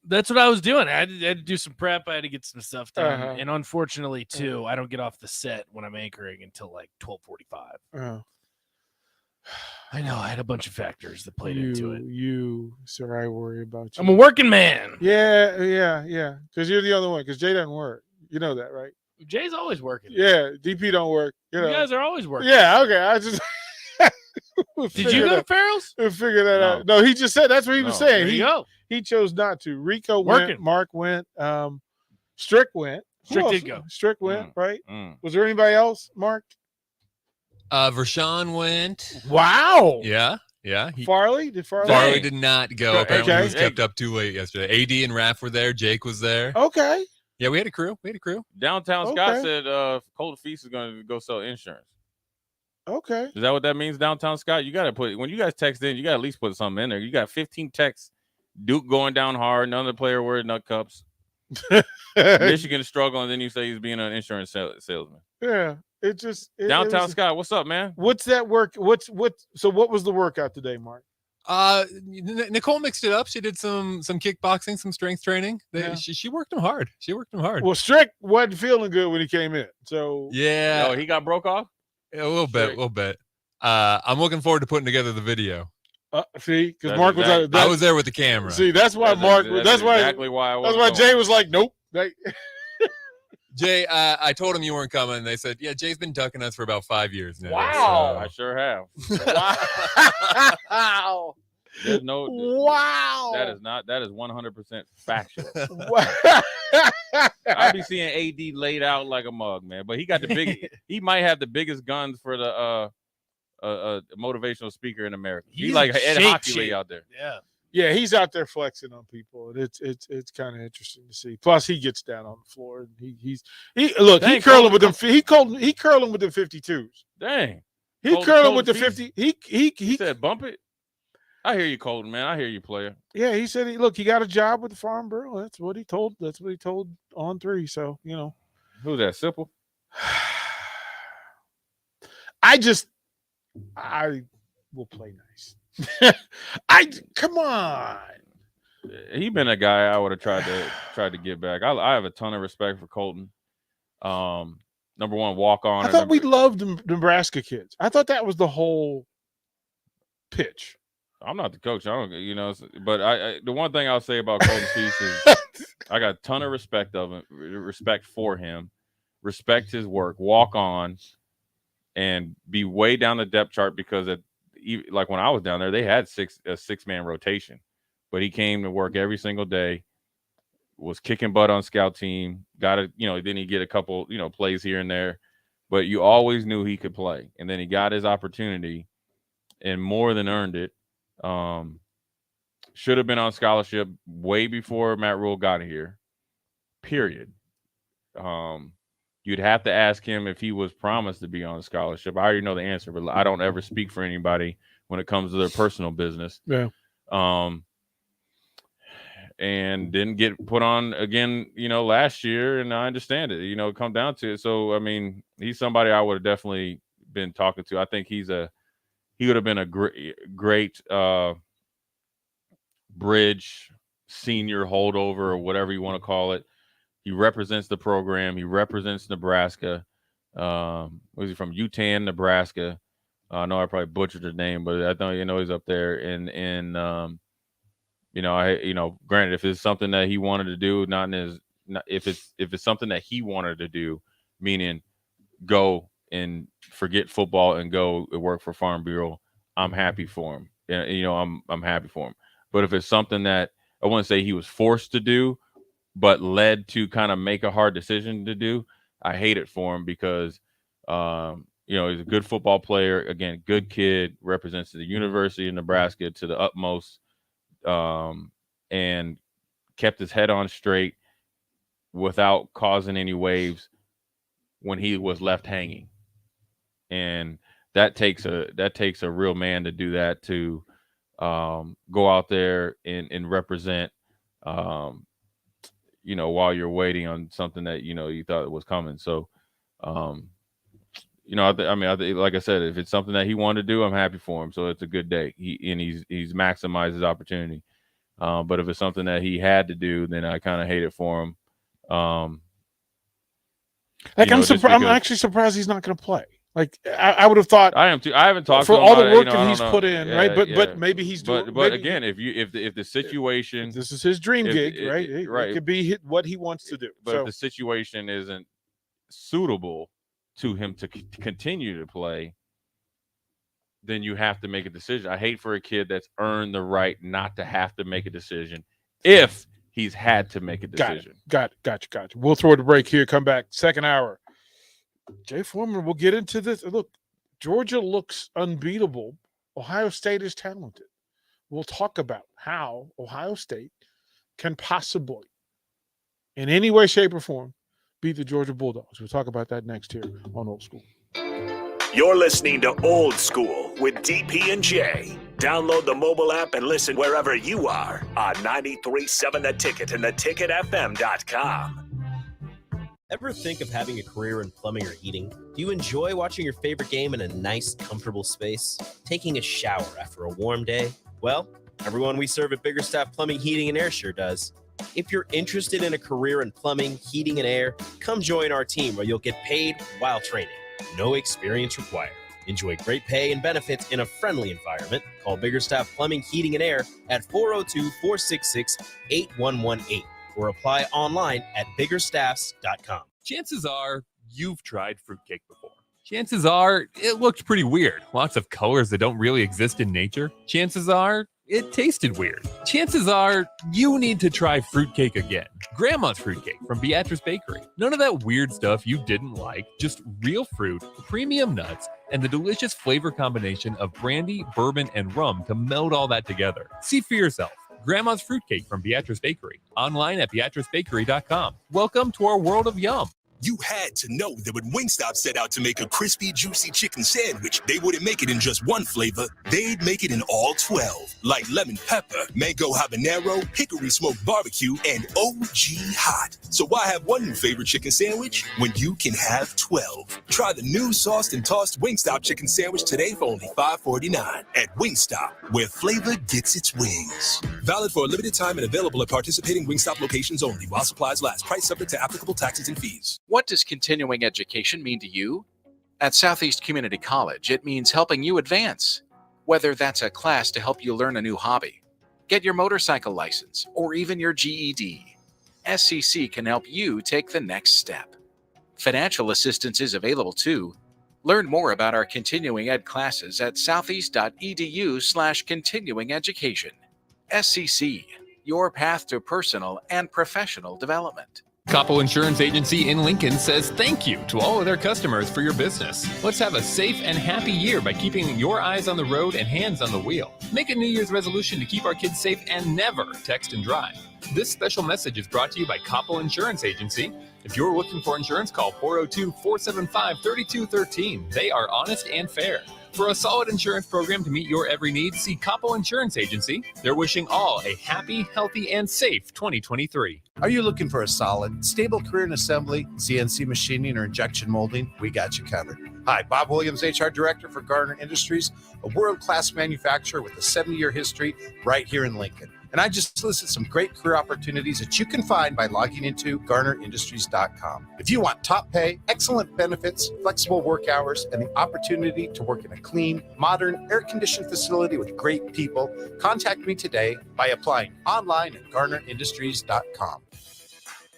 That's what I was doing. I had to do some prep. I had to get some stuff done, and unfortunately, too, I don't get off the set when I'm anchoring until like 12:45. I know. I had a bunch of factors that played into it. Sir, I worry about you. I'm a working man. Yeah. Because you're the other one. Because Jay doesn't work. You know that, right? Jay's always working. Yeah, DP don't work. You guys are always working. Yeah, okay. I just. Did you go to Farrell's? Figure that out. No, he just said that's what he was saying. There you go. He chose not to. Rico went. Mark went. Strick went. Strick did go. Strick went, right? Was there anybody else, Mark? Vershawn went. Wow. Yeah. Farley? Did Farley? Farley did not go. Apparently Okay. he was kept up too late yesterday. AD and Raph were there. Jake was there. Okay. Yeah, we had a crew. Downtown Scott said Colton Feast is going to go sell insurance. Okay. Is that what that means, Downtown Scott? You got to put, when you guys text in, you got to at least put something in there. You got 15 texts. Duke going down hard. None of the player wearing nut cups. Michigan struggling. And then you say he's being an insurance salesman. Yeah. Downtown Scott, what's up, man? What's that work? So what was the workout today, Mark? Nicole mixed it up. She did some kickboxing, some strength training. She worked him hard. Well, Strick wasn't feeling good when he came in. So yeah. He got broke off? Yeah, a little bit. I'm looking forward to putting together the video. See, because Mark was I was there with the camera. See, that's why Mark. That's why exactly why. That's why Jay was like, nope. Jay, I told him you weren't coming. They said, yeah, Jay's been ducking us for about 5 years now. Wow. I sure have. Wow. There's no. Wow. That is 100% factual. I be seeing AD laid out like a mug, man. But he got the big. He might have the biggest guns for the motivational speaker in America. He's like Ed Hockley out there. Yeah, he's out there flexing on people, and it's kind of interesting to see. Plus, he gets down on the floor, and he curling with them. He curling with them 52s. Dang, he curling with the 50. He said, "Bump it." I hear you, Colton, man. I hear you, player. Yeah, he said, he got a job with the Farm Bureau. That's what he told on 3. So who's that? Simple. I will play nice. Come on. He been a guy I would have tried to get back. I have a ton of respect for Colton. Number one, walk on. I thought we loved the Nebraska kids. I thought that was the whole pitch. I'm not the coach. I don't, but the one thing I'll say about Colton Feast is I got a ton of respect for him, respect his work, walk on, and be way down the depth chart because like when I was down there, they had a six-man rotation, but he came to work every single day, was kicking butt on scout team, then he get a couple, plays here and there, but you always knew he could play. And then he got his opportunity and more than earned it. Should have been on scholarship way before Matt Rule got here, period. You'd have to ask him if he was promised to be on scholarship. I already know the answer, but I don't ever speak for anybody when it comes to their personal business. Yeah. And didn't get put on again, last year, and I understand it. Come down to it. So, I mean, he's somebody I would have definitely been talking to. I think he would have been a great bridge senior holdover or whatever you want to call it. He represents the program. He represents Nebraska. Was he from Utan, Nebraska? I know I probably butchered his name, but I know he's up there. And granted, if it's something that he wanted to do, if it's something that he wanted to do, meaning go and forget football and go work for Farm Bureau, I'm happy for him. I'm happy for him. But if it's something that I wouldn't say he was forced to do, but led to kind of make a hard decision to do, I hate it for him because, he's a good football player. Again, good kid, represents the University of Nebraska to the utmost, and kept his head on straight without causing any waves when he was left hanging. And that takes a real man to do that, to go out there and represent, while you're waiting on something that, you thought was coming. So, I think, like I said, if it's something that he wanted to do, I'm happy for him. So it's a good day. He's maximized his opportunity. But if it's something that he had to do, then I kind of hate it for him. I'm actually surprised he's not going to play. Like I would have thought. I am too. I haven't talked for to him all the about work that he's put in, right? But maybe he's doing. But again, if the situation, this is his dream gig, right? Right, it could be what he wants to do. But if the situation isn't suitable to him to continue to play, then you have to make a decision. I hate for a kid that's earned the right not to have to make a decision if he's had to make a decision. Got you. We'll throw the break here. Come back. Second hour. Jay Foreman, we'll get into this. Look, Georgia looks unbeatable. Ohio State is talented. We'll talk about how Ohio State can possibly, in any way, shape, or form, beat the Georgia Bulldogs. We'll talk about that next here on Old School. You're listening to Old School with DP and J. Download the mobile app and listen wherever you are on 93.7 The Ticket and theticketfm.com. Ever think of having a career in plumbing or heating? Do you enjoy watching your favorite game in a nice, comfortable space? Taking a shower after a warm day? Well, everyone we serve at Biggerstaff Plumbing, Heating, and Air sure does. If you're interested in a career in plumbing, heating, and air, come join our team where you'll get paid while training. No experience required. Enjoy great pay and benefits in a friendly environment. Call Biggerstaff Plumbing, Heating, and Air at 402-466-8118 or apply online at biggerstaffs.com. Chances are you've tried fruitcake before. Chances are it looked pretty weird. Lots of colors that don't really exist in nature. Chances are it tasted weird. Chances are you need to try fruitcake again. Grandma's fruitcake from Beatrice Bakery. None of that weird stuff you didn't like, just real fruit, premium nuts, and the delicious flavor combination of brandy, bourbon, and rum to meld all that together. See for yourself. Grandma's fruitcake from Beatrice Bakery. Online at beatricebakery.com. Welcome to our world of yum. You had to know that when Wingstop set out to make a crispy, juicy chicken sandwich, they wouldn't make it in just one flavor. They'd make it in all 12, like lemon pepper, mango habanero, hickory smoked barbecue, and OG hot. So why have one new favorite chicken sandwich when you can have 12? Try the new sauced and tossed Wingstop chicken sandwich today for only $5.49 at Wingstop, where flavor gets its wings. Valid for a limited time and available at participating Wingstop locations only while supplies last. Price subject to applicable taxes and fees. What does continuing education mean to you? At Southeast Community College, it means helping you advance. Whether that's a class to help you learn a new hobby, get your motorcycle license, or even your GED, SCC can help you take the next step. Financial assistance is available too. Learn more about our continuing ed classes at southeast.edu/continuing education. SCC, your path to personal and professional development. Koppel Insurance Agency in Lincoln says thank you to all of their customers for your business. Let's have a safe and happy year by keeping your eyes on the road and hands on the wheel. Make a New Year's resolution to keep our kids safe and never text and drive. This special message is brought to you by Koppel Insurance Agency. If you're looking for insurance, call 402-475-3213. They are honest and fair. For a solid insurance program to meet your every need, see Koppel Insurance Agency. They're wishing all a happy, healthy, and safe 2023. Are you looking for a solid, stable career in assembly, CNC machining, or injection molding? We got you covered. Hi, Bob Williams, HR Director for Garner Industries, a world-class manufacturer with a 70-year history right here in Lincoln. And I just listed some great career opportunities that you can find by logging into GarnerIndustries.com. If you want top pay, excellent benefits, flexible work hours, and the opportunity to work in a clean, modern, air-conditioned facility with great people, contact me today by applying online at GarnerIndustries.com.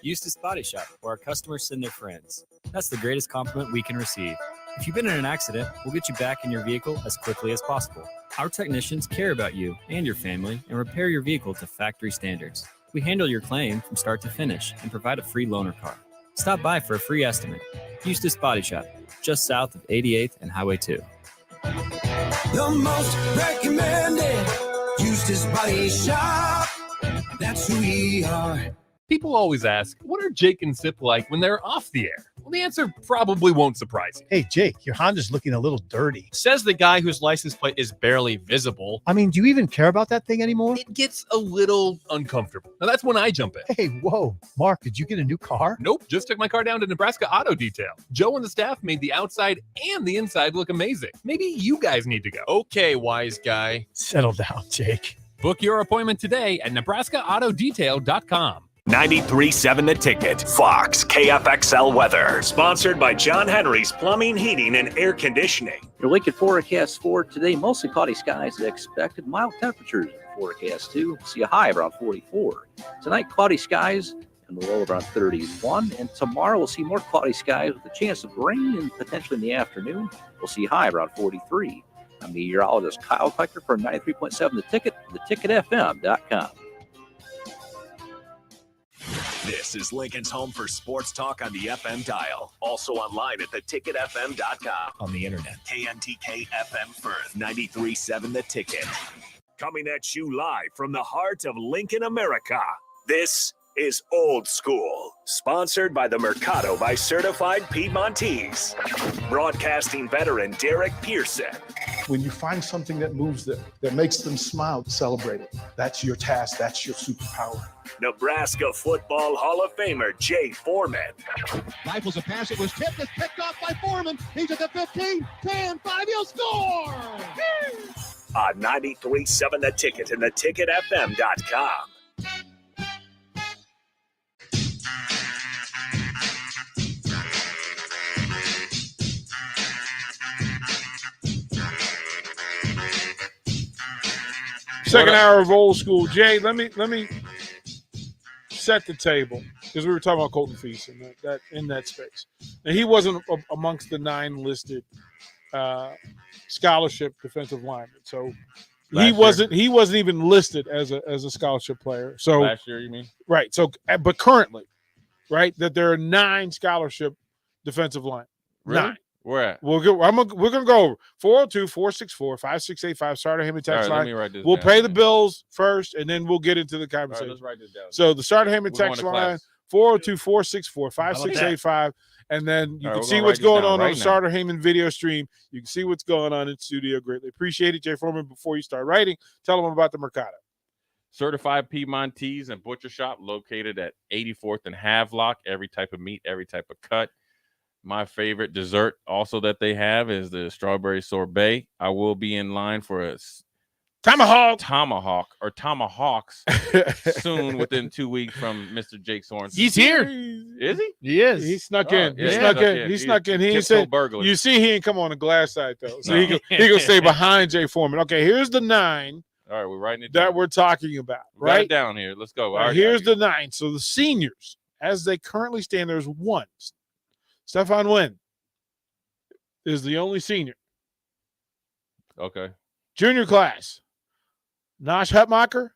Eustace Body Shop, where our customers send their friends. That's the greatest compliment we can receive. If you've been in an accident, we'll get you back in your vehicle as quickly as possible. Our technicians care about you and your family and repair your vehicle to factory standards. We handle your claim from start to finish and provide a free loaner car. Stop by for a free estimate. Eustace Body Shop, just south of 88th and Highway 2. The most recommended Eustace Body Shop. That's who we are. People always ask, what are Jake and Sip like when they're off the air? Well, the answer probably won't surprise you. Hey, Jake, your Honda's looking a little dirty. Says the guy whose license plate is barely visible. I mean, do you even care about that thing anymore? It gets a little uncomfortable. Now, that's when I jump in. Hey, whoa. Mark, did you get a new car? Nope, just took my car down to Nebraska Auto Detail. Joe and the staff made the outside and the inside look amazing. Maybe you guys need to go. Okay, wise guy. Settle down, Jake. Book your appointment today at NebraskaAutoDetail.com. 93.7 The Ticket, Fox, KFXL weather. Sponsored by John Henry's Plumbing, Heating, and Air Conditioning. Your Lincoln forecast for today, mostly cloudy skies, expected mild temperatures. Forecast 2, see a high of around 44. Tonight, cloudy skies and the low of around 31. And tomorrow, we'll see more cloudy skies with a chance of rain and potentially in the afternoon. We'll see a high around 43. I'm meteorologist Kyle Klecker for 93.7 The Ticket, theticketfm.com. This is Lincoln's home for sports talk on the FM dial. Also online at theticketfm.com. On the internet. KNTK FM Firth, 93.7 The Ticket. Coming at you live from the heart of Lincoln, America. This is Old School, sponsored by the Mercado by Certified Piedmontese. Broadcasting veteran Derek Pearson. When you find something that moves them, that makes them smile, celebrate it. That's your task. That's your superpower. Nebraska Football Hall of Famer Jay Foreman. Rifles a pass. It was tipped. It's picked off by Foreman. He's at the 15, 10, 5. He'll score. On 93.7 The Ticket and theticketfm.com. Second hour of Old School. Jay, let me set the table because we were talking about Colton Feast in that space. And he wasn't amongst the 9 listed scholarship defensive linemen. So he wasn't even listed as a scholarship player. So last year, you mean? Right. So but currently, right, that there are 9 scholarship defensive linemen. Really? 9. Where at? We're gonna go over 402-464-5685. Starter Heyman text line. We'll pay the bills first, and then we'll get into the conversation. Right, let's write this down. So the Starter Heyman text line 402-464-5685, and then you can see what's going on the Starter Heyman video stream. You can see what's going on in studio. Greatly appreciate it, Jay Foreman. Before you start writing, tell them about the Mercado. Certified Piedmontese and Butcher Shop located at 84th and Havelock. Every type of meat, every type of cut. My favorite dessert also that they have is the strawberry sorbet. I will be in line for a tomahawks soon within 2 weeks from Mr. Jake Sorensen. He's here. Is he? He is. He snuck in. He snuck in. He ain't said, you see, he ain't come on the glass side, though. So he gonna stay behind Jay Foreman. Okay, here's the 9. All right, we're writing it that down. we're talking about. Right? Write it down here. Let's go. Right, here's the 9. So the seniors, as they currently stand, there's 1. Stefan Wynn is the only senior. Okay. Junior class, Nosh Hutmacher,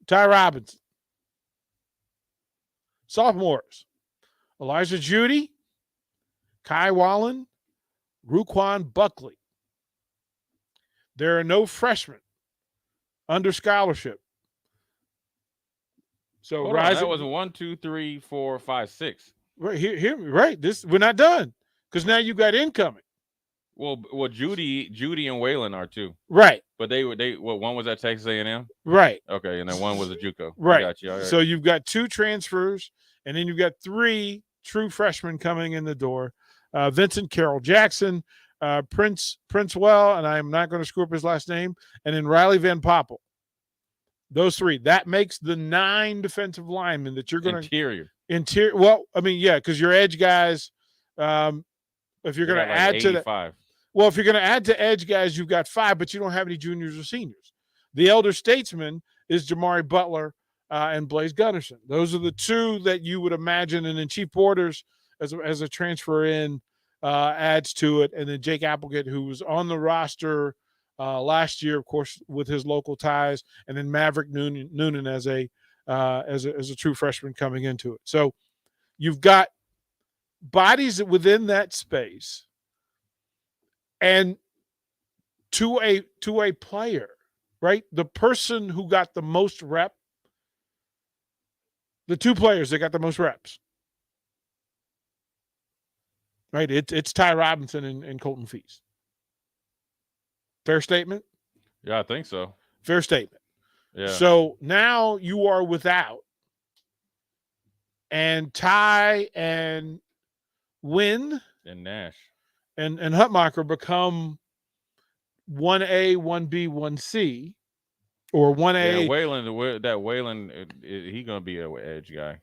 Ty Robinson. Sophomores, Elijah Judy, Kai Wallen, Ruquan Buckley. There are no freshmen under scholarship. So Hold on, that was 1, 2, 3, 4, 5, 6. Right here, right. This we're not done because now you got incoming. Well, Judy and Waylon are too. Right. But one was at Texas A&M. Right. Okay, and then one was a JUCO. Right. Got you. All right. So you've got 2 transfers, and then you've got 3 true freshmen coming in the door. Vincent Carroll Jackson, Princewell, and I'm not going to screw up his last name, and then Riley Van Poppel. Those 3. That makes the 9 defensive linemen that you're going to Interior. Well, I mean, yeah, because your edge guys, if you're going to add to that, well, if you're going to add to edge guys, you've got 5, but you don't have any juniors or seniors. The elder statesman is Jamari Butler and Blaze Gunnerson. Those are the 2 that you would imagine, and then Chief Borders as a transfer in adds to it, and then Jake Applegate, who was on the roster last year, of course, with his local ties, and then Maverick Noonan as a as a true freshman coming into it. So you've got bodies within that space, and to a player, right? The person who got the most rep, the two players that got the most reps, right? It's Ty Robinson and Colton Feast. Fair statement? Yeah, I think so. Fair statement. Yeah. So now you are without, and Ty and Wynn and Nash and Hutmacher become 1A, 1B, 1C, or 1A. Yeah, Waylon, he gonna be an edge guy.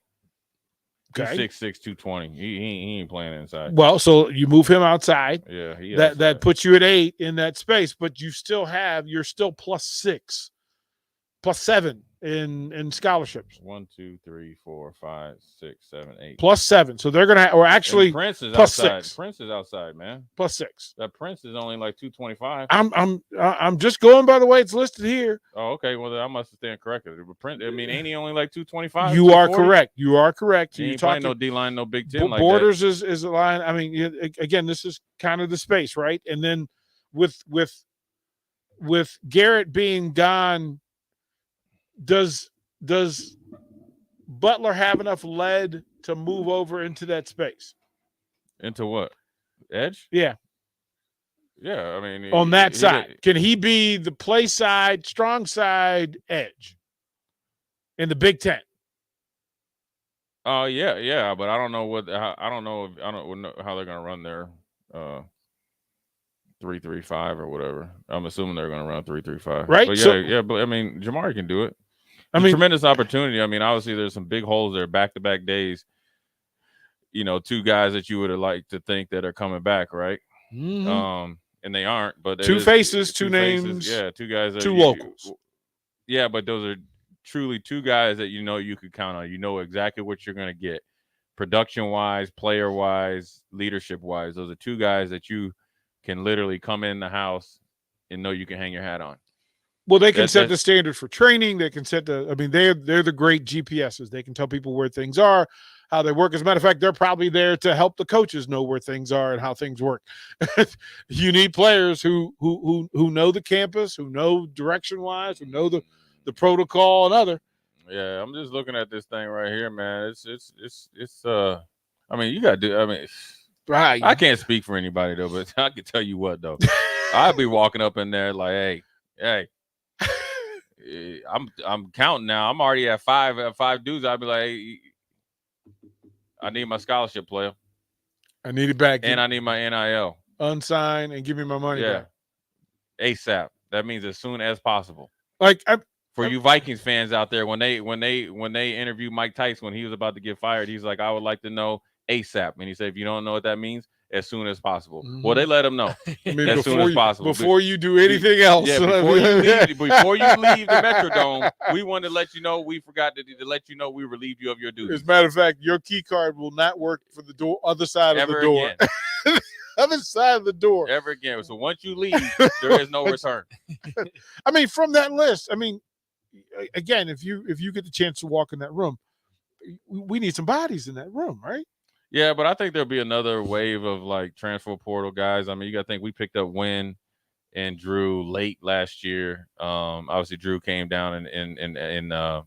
Okay. He's 6'6", 220. He ain't playing inside. Well, so you move him outside. Yeah, that puts you at 8 in that space, but you're still +6, +7 in scholarships. 1, 2, 3, 4, 5, 6, 7, 8. +7. So they're gonna, or actually, and Prince is +6. outside. Prince is outside, man. +6. That Prince is only like 225. I'm just going by the way it's listed here. Oh, okay. Well, I must have stand corrected. But Prince, I mean, ain't he only like 225? You are correct. You are correct. He You're ain't playing talking no D-line, no Big Ten like Borders that. is a line. I mean, again, this is kind of the space, right? And then with Garrett being gone, does Butler have enough lead to move over into that space? Into what? Edge? Yeah. Yeah, I mean, On that side. Can he be the play side, strong side edge in the Big Ten? Oh, yeah, but I don't know I don't know how they're going to run their 3-3-5 or whatever. I'm assuming they're going to run 3-3-5. Right? But but I mean, Jamari can do it. Tremendous opportunity. I mean, obviously there's some big holes there, back-to-back days. You know, two guys that you would have liked to think that are coming back, right? Mm-hmm. And they aren't. But two faces, two names. Yeah, two guys. That two locals. Yeah, but those are truly two guys that you could count on. You know exactly what you're going to get. Production-wise, player-wise, leadership-wise. Those are two guys that you can literally come in the house and know you can hang your hat on. Well, they can set the standard for training. They can set they're the great GPSs. They can tell people where things are, how they work. As a matter of fact, they're probably there to help the coaches know where things are and how things work. You need players who know the campus, who know direction-wise, who know the protocol and other. Yeah, I'm just looking at this thing right here, man. It's I mean, you got to do, I mean, right. I can't speak for anybody though, but I can tell you what though. I'd be walking up in there like, hey, I'm counting now. I'm already at five dudes. I'd be like, hey, I need my scholarship player. I need it back. And I need my NIL. Unsigned and give me my money back. ASAP. That means as soon as possible. For you Vikings fans out there, when they interviewed Mike Tyson when he was about to get fired, he's like, I would like to know ASAP. And he said, if you don't know what that means, as soon as possible. Mm-hmm. Well, they let him know as soon as possible. Before you do anything else. Yeah, before you leave the Metrodome, we wanted to let you know we forgot to let you know we relieved you of your duties. As a matter of fact, your key card will not work for the door, other side of the door. Other side of the door. Ever again. So once you leave, there is no return. I mean, from that list, I mean, again, if you get the chance to walk in that room, we need some bodies in that room, right? Yeah, but I think there'll be another wave of like transfer portal guys. I mean, you got to think we picked up Wynn and Drew late last year. Obviously, Drew came down in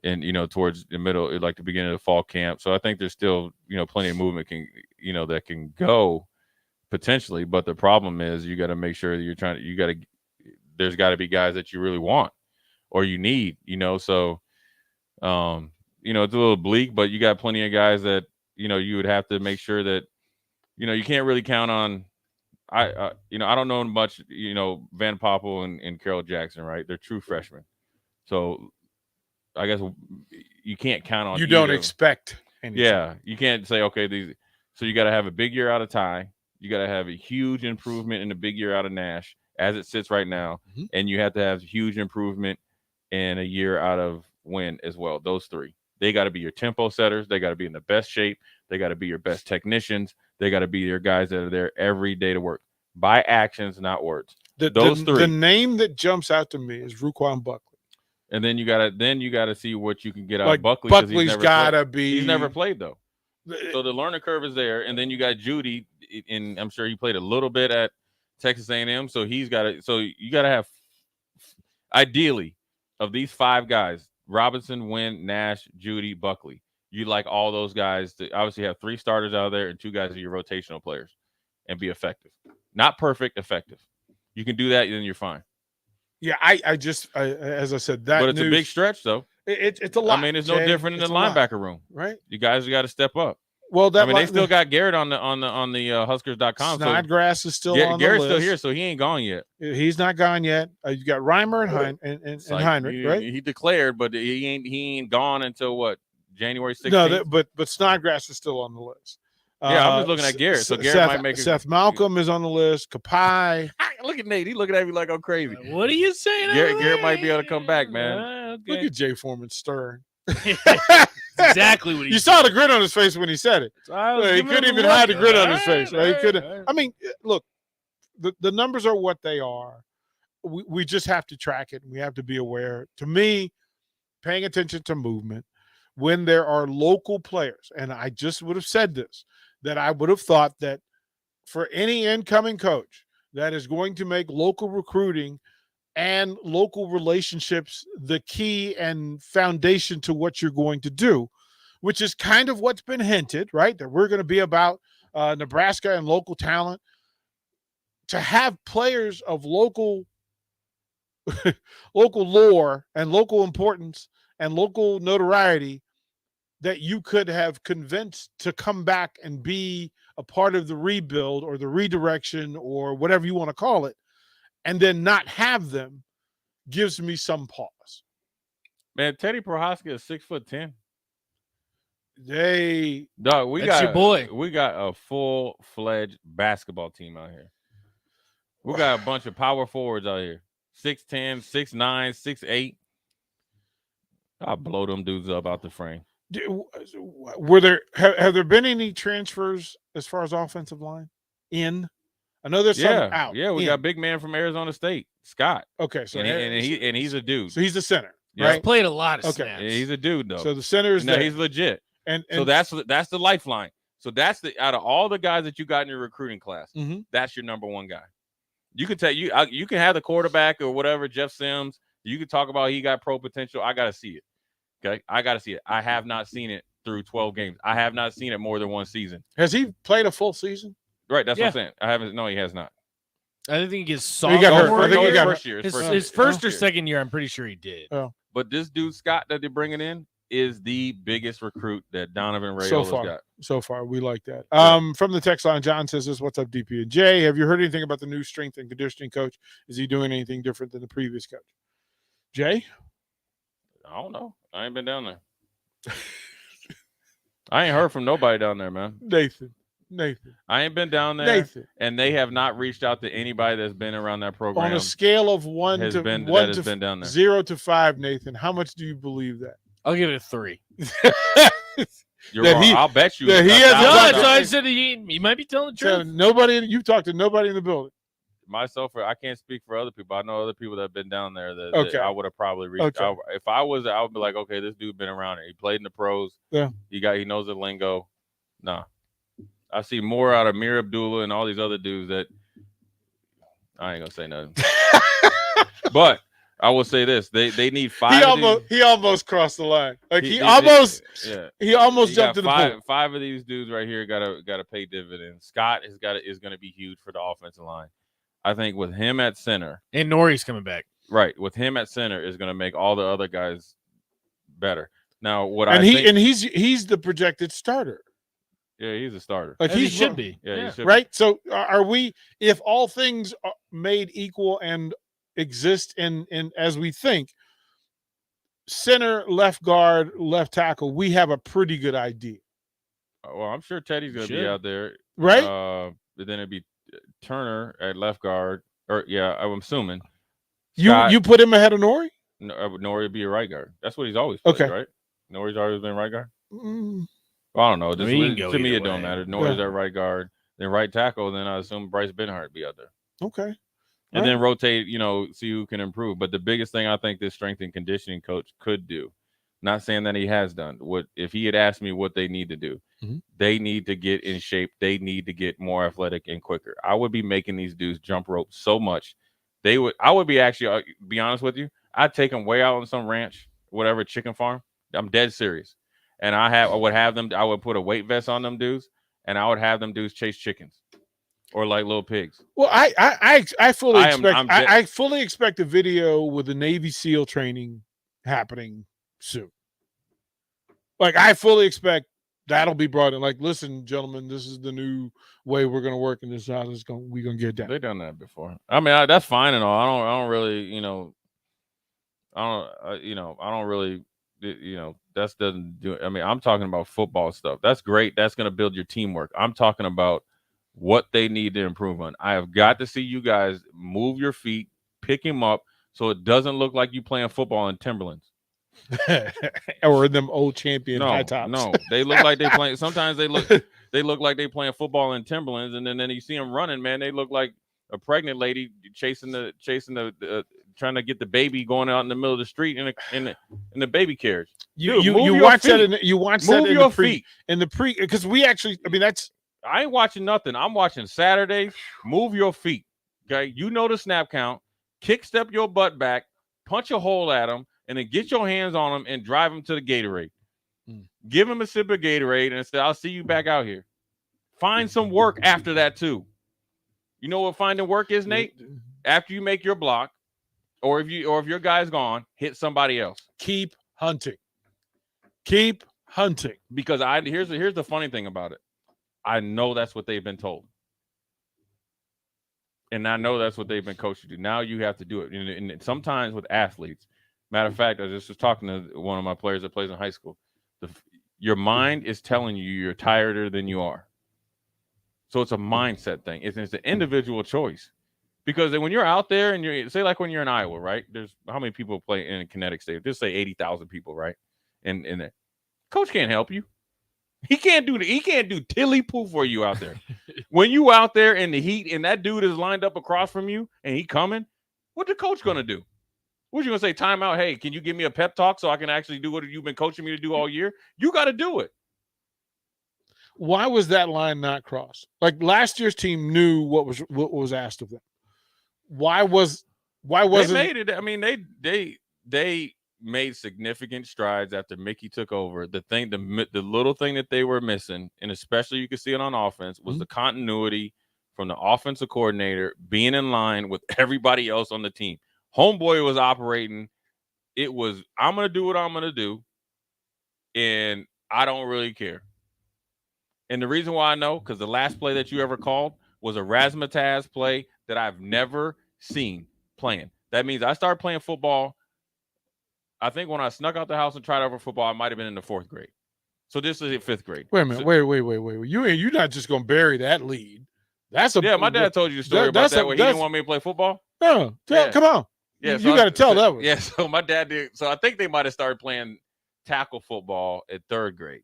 you know, towards the middle, like the beginning of the fall camp. So I think there's still, you know, plenty of movement that can go potentially. But the problem is you got to make sure that there's got to be guys that you really want or you need, you know. So, you know, it's a little bleak, but you got plenty of guys that, you know, you would have to make sure that, you know, you can't really count on. I don't know much, you know, Van Poppel and Carroll Jackson, right? They're true freshmen. So I guess you can't count on. You don't expect anything. Yeah. You can't say, okay, so you got to have a big year out of Ty. You got to have a huge improvement in a big year out of Nash as it sits right now. Mm-hmm. And you have to have huge improvement in a year out of Wynn as well. Those three. They got to be your tempo setters. They got to be in the best shape. They got to be your best technicians. They got to be your guys that are there every day to work. By actions, not words. Those three. The name that jumps out to me is Ruquan Buckley. And then you gotta see what you can get out Like of Buckley. Buckley's gotta be. He's never played though. So the learning curve is there, and then you got Judy, and I'm sure he played a little bit at Texas A&M. So you gotta have, ideally, of these 5 guys: Robinson, Wynn, Nash, Judy, Buckley. You like all those guys to obviously have 3 starters out there and 2 guys are your rotational players, and be effective. Not perfect, effective. You can do that, then you're fine. Yeah, I just as I said, that. But it's a big stretch, though. It's a lot. I mean, it's no different in the linebacker room, right? You guys got to step up. Well, they still got Garrett on the Huskers.com. Snodgrass is still on the Garrett's list. still here, so he ain't gone yet. He's not gone yet. You got Reimer and Heinrich, right? He declared, but he ain't gone until what, January 16th? No, but Snodgrass is still on the list. Yeah, I'm just looking at Garrett. So Garrett might make Seth Malcolm is on the list. Kapai. Look at Nate. He's looking at me like I'm crazy. What are you saying? Garrett might be able to come back, man. Okay. Look at Jay Foreman stern. Exactly what he You saw the grin on his face when he said it. He couldn't even hide the grin on his face. Right? He couldn't. I mean, look, the numbers are what they are. We just have to track it. And we have to be aware. To me, paying attention to movement when there are local players, and I just would have said this, that I would have thought that for any incoming coach that is going to make local recruiting and local relationships the key and foundation to what you're going to do, which is kind of what's been hinted, right? That we're going to be about Nebraska and local talent. To have players of local lore and local importance and local notoriety that you could have convinced to come back and be a part of the rebuild or the redirection or whatever you want to call it, and then not have them, gives me some pause. Man, Teddy Prohaska is 6'10". We got your boy. We got a full-fledged basketball team out here. We got a bunch of power forwards out here. 6'10", 6'9", 6'8". I'll blow them dudes up out the frame. Have there been any transfers as far as offensive line in? I know there's some out. Yeah, we got a big man from Arizona State, Scott. Okay, so he's a dude. So he's the center, Yeah. right? Played a lot of snaps. Yeah, he's a dude though. So the center is there. He's legit. And so that's the lifeline. So that's out of all the guys that you got in your recruiting class, that's your number one guy. You can tell you can have the quarterback or whatever, Jeff Sims. You can talk about he got pro potential. I got to see it. Okay, I got to see it. I have not seen it through 12 games. I have not seen it more than one season. Has he played a full season? Right, that's what I'm saying. I haven't. No, he has not. I think his sophomore year. His first or second year, I'm pretty sure he did. Oh. But this dude Scott that they're bringing in is the biggest recruit that Donovan Rayola's got. So far, we like that. From the text line, John says this: "What's up, DP and J? Have you heard anything about the new strength and conditioning coach? Is he doing anything different than the previous coach?" Jay, I don't know. I ain't been down there. I ain't heard from nobody down there, man. Nathan. I ain't been down there, Nathan. And they have not reached out to anybody that's been around that program. On a scale of 1 to been down there. 0 to 5, Nathan, how much do you believe that? I'll give it a 3. You're wrong. I'll bet you. That he has so I said he might be telling the truth. You've talked to nobody in the building. Myself, I can't speak for other people. I know other people that have been down there that I would have probably reached out. If I was, I would be like, okay, this dude been around it. He played in the pros. Yeah. He knows the lingo. Nah. I see more out of Mir Abdullah and all these other dudes that I ain't gonna say nothing. But I will say this: they need 5. He almost crossed the line. Like he almost jumped in the pool. 5 of these dudes right here gotta pay dividends. Scott is gonna be huge for the offensive line. I think with him at center, and Nori's coming back. Right, with him at center is gonna make all the other guys better. Now, he's the projected starter. Yeah, he's a starter. Like he should be. Yeah, he should right? be. So are we, if all things are made equal and exist in as we think, center, left guard, left tackle, we have a pretty good idea. Well, I'm sure Teddy's going to be out there. Right? But then it'd be Turner at left guard. I'm assuming. You put him ahead of Nori? No, Nori would be a right guard. That's what he's always played, right? Nori's always been right guard? Well, I don't know. To me, it don't matter. Nori's at right guard. Then right tackle, then I assume Bryce Benhart be out there. Okay. and then rotate, see who can improve. But the biggest thing I think this strength and conditioning coach could do, not saying that he has done, what if he had asked me what they need to do, they need to get in shape. They need to get more athletic and quicker. I would be making these dudes jump rope so much. I would be actually, be honest with you, I'd take them way out on some ranch, whatever, chicken farm. I'm dead serious. And I would put a weight vest on them dudes, and I would have them dudes chase chickens. Or like little pigs. Well, I fully expect a video with the Navy SEAL training happening soon. Like I fully expect that'll be brought in. Like, listen, gentlemen, this is the new way we're going to work, and this is how we're going to get down. They've done that before. I mean, that's fine and all. I don't really, that doesn't do it. I mean, I'm talking about football stuff. That's great. That's going to build your teamwork. I'm talking about what they need to improve on. I have got to see you guys move your feet, pick him up, so it doesn't look like you playing football in Timberlands. Or them old champion high tops. No, they look like they playing. Sometimes they look like they playing football in Timberlands, and then you see them running. Man, they look like a pregnant lady chasing the trying to get the baby going out in the middle of the street in the baby carriage. You watch that in the feet in the pre because we actually. I mean that's. I ain't watching nothing. I'm watching Saturdays. Move your feet. Okay. You know the snap count. Kick step your butt back. Punch a hole at them. And then get your hands on them and drive them to the Gatorade. Give them a sip of Gatorade and say, I'll see you back out here. Find some work after that, too. You know what finding work is, Nate? After you make your block, or if your guy's gone, hit somebody else. Keep hunting. Keep hunting. Because here's the funny thing about it. I know that's what they've been told. And I know that's what they've been coached to do. Now you have to do it. And sometimes with athletes, matter of fact, I just was talking to one of my players that plays in high school. Your mind is telling you you're tireder than you are. So it's a mindset thing. It's an individual choice. Because when you're out there and you're, say like when you're in Iowa, right? There's how many people play in Kinetic Stadium? Just say 80,000 people, right? And coach can't help you. He can't do tilly poo for you out there. When you out there in the heat and that dude is lined up across from you and he coming, what the coach gonna do? What you gonna say? Timeout. Hey, can you give me a pep talk so I can actually do what you've been coaching me to do all year? You got to do it. Why was that line not crossed? Like last year's team knew what was asked of them. Why wasn't they made it? I mean, they made significant strides after Mickey took over. The little thing that they were missing, and especially you could see it on offense, was the continuity from the offensive coordinator being in line with everybody else on the team. Homeboy was operating. It was, I'm going to do what I'm going to do, and I don't really care. And the reason why I know, because the last play that you ever called was a razzmatazz play that I've never seen playing. That means I started playing football. I think when I snuck out the house and tried out for football, I might have been in the 4th grade. So this is 5th grade. Wait a minute. Wait. You're not just going to bury that lead. My dad told you a story about that where he didn't want me to play football. No, come on. Yeah, you got to tell that one. Yeah, so my dad did. So I think they might have started playing tackle football at 3rd grade.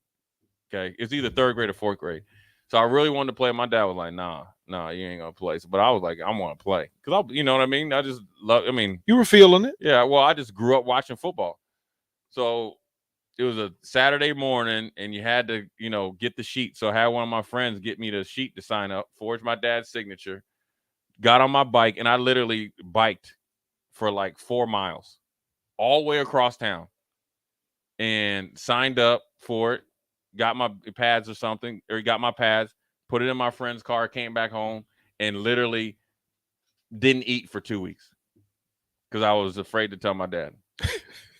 Okay, it's either 3rd grade or 4th grade. So I really wanted to play. My dad was like, "Nah, you ain't gonna play." But I was like, "I want to play," because you know what I mean. I just love. I mean, you were feeling it. Yeah. Well, I just grew up watching football. So it was a Saturday morning, and you had to, get the sheet. So I had one of my friends get me the sheet to sign up, forged my dad's signature, got on my bike, and I literally biked for like 4 miles all the way across town and signed up for it, got my pads got my pads, put it in my friend's car, came back home, and literally didn't eat for 2 weeks because I was afraid to tell my dad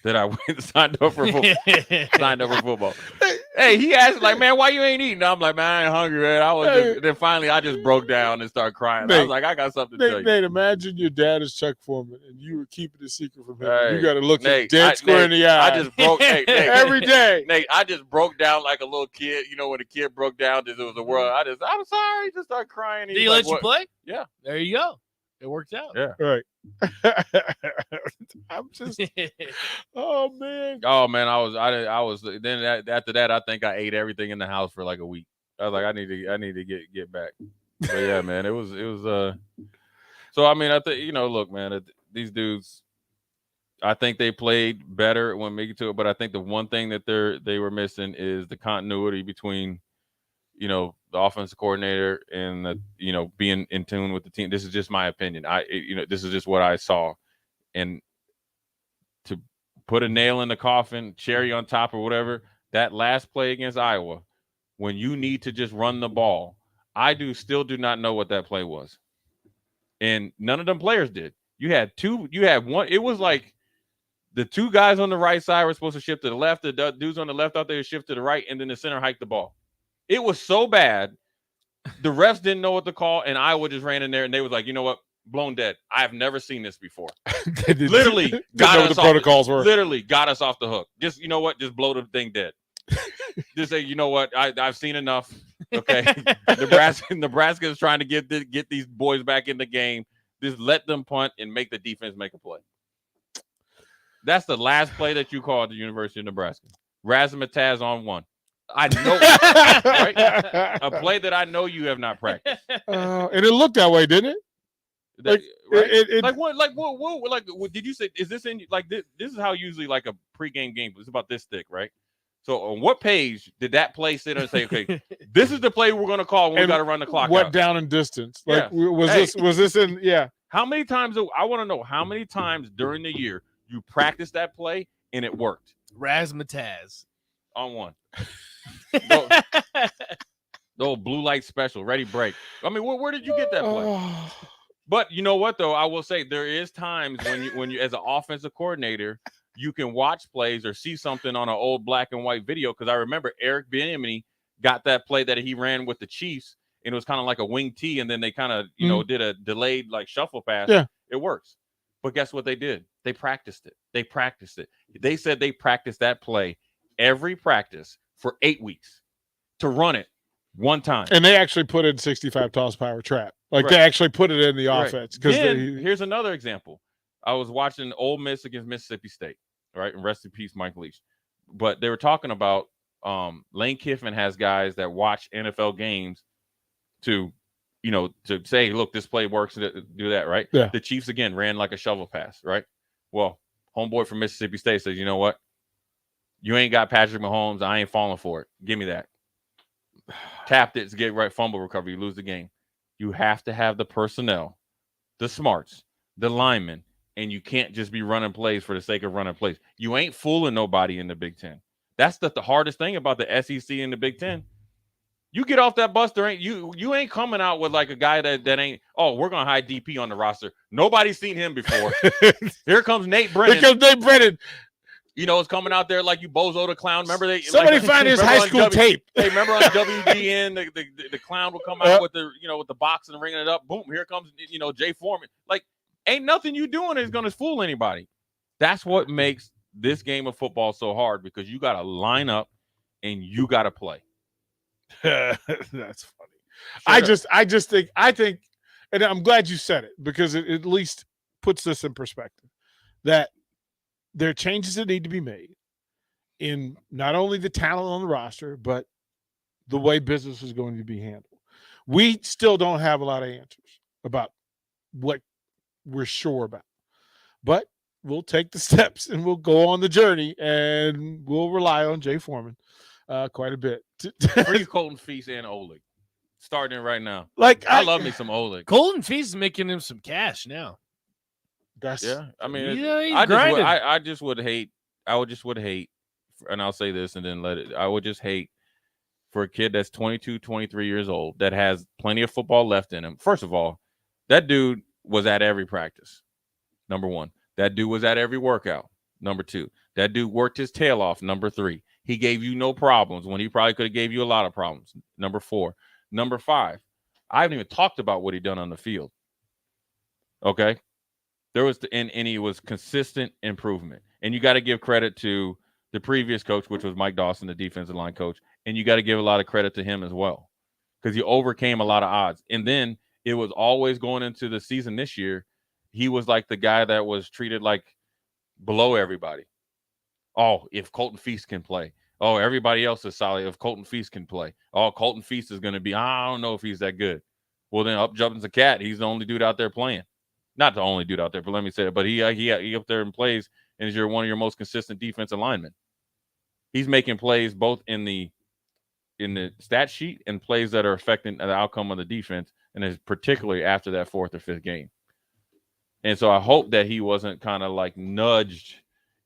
that I went and signed up for football. Hey, he asked like, "Man, why you ain't eating?" I'm like, "Man, I ain't hungry, man." Then finally I just broke down and started crying. I was like, "I got something to tell you." Nate, imagine your dad is Chuck Foreman and you were keeping a secret from him. You got to look him dead square in the eye. I just broke every day. Nate, I just broke down like a little kid. When a kid broke down, it was the world. I'm sorry, just start crying. Did he let you play? Yeah. There you go. It worked out. Yeah. Right. I'm just. Oh man. I was. Then after that, I think I ate everything in the house for like a week. I was like, I need to get back. But yeah, man, it was. So I mean, I think look, man, these dudes. I think they played better when making to it, but I think the one thing that they were missing is the continuity between, the offensive coordinator and being in tune with the team. This is just my opinion. This is just what I saw, and to put a nail in the coffin, cherry on top or whatever, that last play against Iowa, when you need to just run the ball, still do not know what that play was, and none of them players did. You had one. It was like the two guys on the right side were supposed to shift to the left. The dudes on the left thought they would shift to the right, and then the center hiked the ball. It was so bad. The refs didn't know what to call, and Iowa just ran in there, and they was like, you know what? Blown dead. I have never seen this before. Literally got us off protocols were. Literally got us off the hook. Just, you know what? Just blow the thing dead. Just say, you know what? I've seen enough. Okay. Nebraska is trying to get these boys back in the game. Just let them punt and make the defense make a play. That's the last play that you called at the University of Nebraska. Razzmatazz on one. I know, right? A play that I know you have not practiced. And it looked that way, didn't it? What did you say? Is this in like this is how usually like a pregame game? It's about this thick, right? So on what page did that play sit and say, okay, this is the play we're going to call when we got to run the clock what out? Down and distance? Like, was this in? Yeah. How many times? I want to know how many times during the year you practiced that play and it worked. Razzmatazz on one. The old blue light special, ready, break. I mean, where did you get that play? But you know what, though? I will say there is times when you as an offensive coordinator, you can watch plays or see something on an old black and white video. Because I remember Eric Bieniemy got that play that he ran with the Chiefs, and it was kind of like a wing tee, and then they kind of did a delayed like shuffle pass. Yeah, it works. But guess what they did? They practiced it. They said they practiced that play every practice for 8 weeks to run it one time. And they actually put in 65 toss power trap. Like they actually put it in the offense. Because here's another example. I was watching Ole Miss against Mississippi State, right? And rest in peace, Mike Leach. But they were talking about Lane Kiffin has guys that watch NFL games to say, look, this play works, do that, right? Yeah. The Chiefs, again, ran like a shovel pass, right? Well, homeboy from Mississippi State says, you know what? You ain't got Patrick Mahomes. I ain't falling for it. Give me that. Tapped it to get right, fumble recovery. You lose the game. You have to have the personnel, the smarts, the linemen, and you can't just be running plays for the sake of running plays. You ain't fooling nobody in the Big Ten. That's the hardest thing about the SEC and the Big Ten. You get off that bus, you ain't coming out with like a guy that ain't, we're going to hide DP on the roster. Nobody's seen him before. Here comes Nate Brennan. It's coming out there like you Bozo the Clown. Remember somebody find his high school tape. Hey, remember on WGN, the clown will come out with the box and ringing it up. Boom, here comes Jay Foreman. Like, ain't nothing you doing is going to fool anybody. That's what makes this game of football so hard, because you got to line up and you got to play. That's funny. I think, and I'm glad you said it, because it at least puts this in perspective, that there are changes that need to be made in not only the talent on the roster, but the way business is going to be handled. We still don't have a lot of answers about what we're sure about, but we'll take the steps and we'll go on the journey, and we'll rely on Jay Foreman quite a bit. Free Colton Feast and Oleg. Starting right now. Like, I love me some Oleg. Colton Feast is making him some cash now. I mean, he's I just would hate, and I'll say this and then I would just hate for a kid that's 22, 23 years old that has plenty of football left in him. First of all, that dude was at every practice. Number one. That dude was at every workout. Number two. That dude worked his tail off. Number three. He gave you no problems when he probably could have gave you a lot of problems. Number four. Number five. I haven't even talked about what he done on the field. Okay? There was and he was consistent improvement. And you got to give credit to the previous coach, which was Mike Dawson, the defensive line coach. And you got to give a lot of credit to him as well, because he overcame a lot of odds. And then it was always going into the season this year, he was like the guy that was treated like below everybody. Oh, if Colton Feast can play. Oh, everybody else is solid if Colton Feast can play. Oh, Colton Feast is going to be, I don't know if he's that good. Well, then up jumps the cat. He's the only dude out there playing. not the only dude out there, but let me say it. But he up there and plays, and is one of your most consistent defensive linemen. He's making plays both in the stat sheet and plays that are affecting the outcome of the defense, and is particularly after that 4th or 5th game. And so I hope that he wasn't kind of like nudged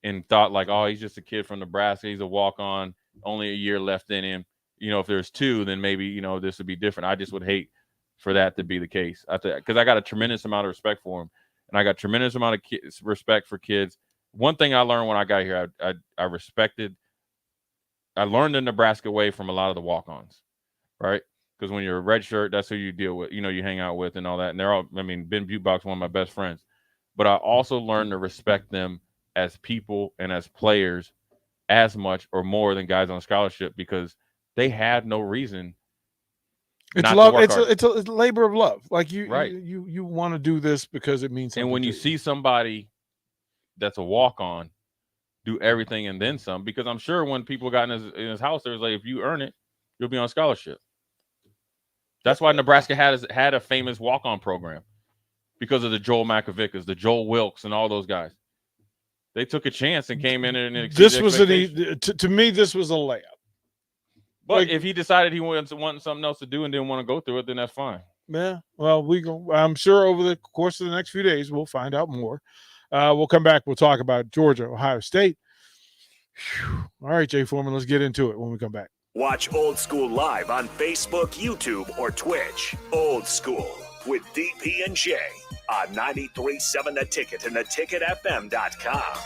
and thought like, oh, he's just a kid from Nebraska. He's a walk-on, only a year left in him. If there's 2, then maybe, this would be different. I just would hate for that to be the case. Because I got a tremendous amount of respect for him, and I got a tremendous amount of respect for kids. One thing I learned when I got here, I learned the Nebraska way from a lot of the walk-ons, right? Because when you're a red shirt, that's who you deal with, you hang out with and all that. And they're all, Ben Butebach's one of my best friends. But I also learned to respect them as people and as players as much or more than guys on scholarship, because they had no reason. It's love. It's a labor of love. Like you want to do this because it means something. And when you see somebody that's a walk-on do everything and then some, because I'm sure when people got in his house, there was like, if you earn it, you'll be on scholarship. That's why Nebraska had a famous walk-on program, because of the Joel Makovickas, the Joel Wilkes, and all those guys. They took a chance and came in and exceeded expectations. To me, this was a layup. But if he decided he wanted something else to do and didn't want to go through it, then that's fine. Yeah, well, I'm sure over the course of the next few days we'll find out more. We'll come back. We'll talk about Georgia, Ohio State. Whew. All right, Jay Foreman, let's get into it when we come back. Watch Old School live on Facebook, YouTube, or Twitch. Old School with DP and J on 93.7 The Ticket and theticketfm.com.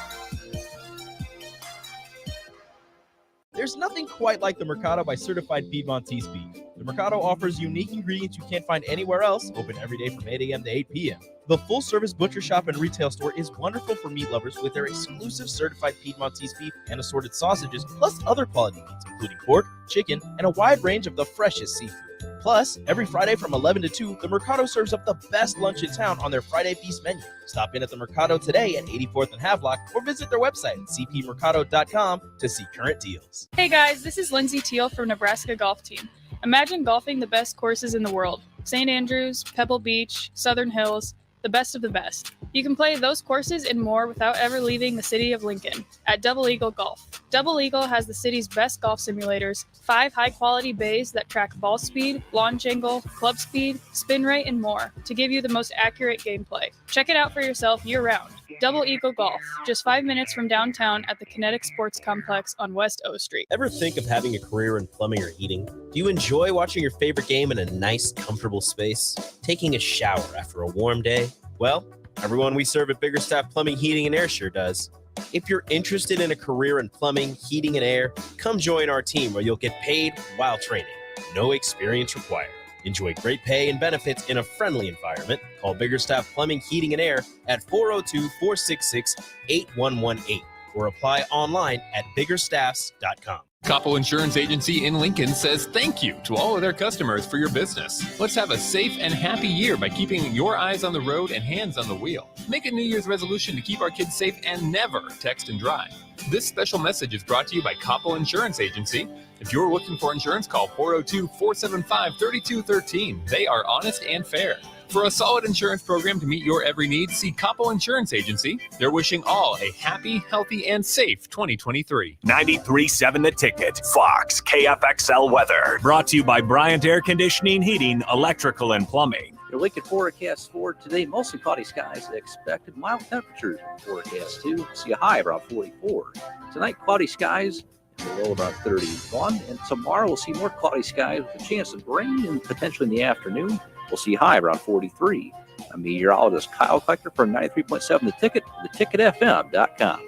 There's nothing quite like the Mercado by Certified Piedmontese beef. The Mercado offers unique ingredients you can't find anywhere else, open every day from 8 a.m. to 8 p.m. The full-service butcher shop and retail store is wonderful for meat lovers with their exclusive certified Piedmontese beef and assorted sausages, plus other quality meats, including pork, chicken, and a wide range of the freshest seafood. Plus, every Friday from 11 to 2, the Mercado serves up the best lunch in town on their Friday Feast menu. Stop in at the Mercado today at 84th and Havelock, or visit their website at cpmercado.com to see current deals. Hey guys, this is Lindsay Teal from Nebraska Golf Team. Imagine golfing the best courses in the world. St. Andrews, Pebble Beach, Southern Hills, the best of the best. You can play those courses and more without ever leaving the city of Lincoln at Double Eagle Golf. Double Eagle has the city's best golf simulators, 5 high-quality bays that track ball speed, launch angle, club speed, spin rate, and more to give you the most accurate gameplay. Check it out for yourself year-round. Double Eagle Golf, just 5 minutes from downtown at the Kinetic Sports Complex on West O Street. Ever think of having a career in plumbing or heating? Do you enjoy watching your favorite game in a nice, comfortable space? Taking a shower after a warm day? Well, everyone we serve at Biggerstaff Plumbing, Heating, and Air sure does. If you're interested in a career in plumbing, heating, and air, come join our team where you'll get paid while training. No experience required. Enjoy great pay and benefits in a friendly environment. Call Biggerstaff Plumbing, Heating, and Air at 402-466-8118 or apply online at biggerstaffs.com. Coppo Insurance Agency in Lincoln says thank you to all of their customers for your business. Let's have a safe and happy year by keeping your eyes on the road and hands on the wheel. Make a New Year's resolution to keep our kids safe and never text and drive. This special message is brought to you by Coppo Insurance Agency. If you're looking for insurance, call 402-475-3213. They are honest and fair. For a solid insurance program to meet your every need, see Coppo Insurance Agency. They're wishing all a happy, healthy, and safe 2023. 93.7 The Ticket, Fox, KFXL weather. Brought to you by Bryant Air Conditioning, Heating, Electrical, and Plumbing. Your Lincoln forecast for today, mostly cloudy skies, expected mild temperatures. Forecast too, see a high around 44. Tonight, cloudy skies, a low about 31. And tomorrow, we'll see more cloudy skies with a chance of rain and potentially in the afternoon. We'll see high around 43. I'm meteorologist Kyle Klecker from 93.7 The Ticket, theticketfm.com.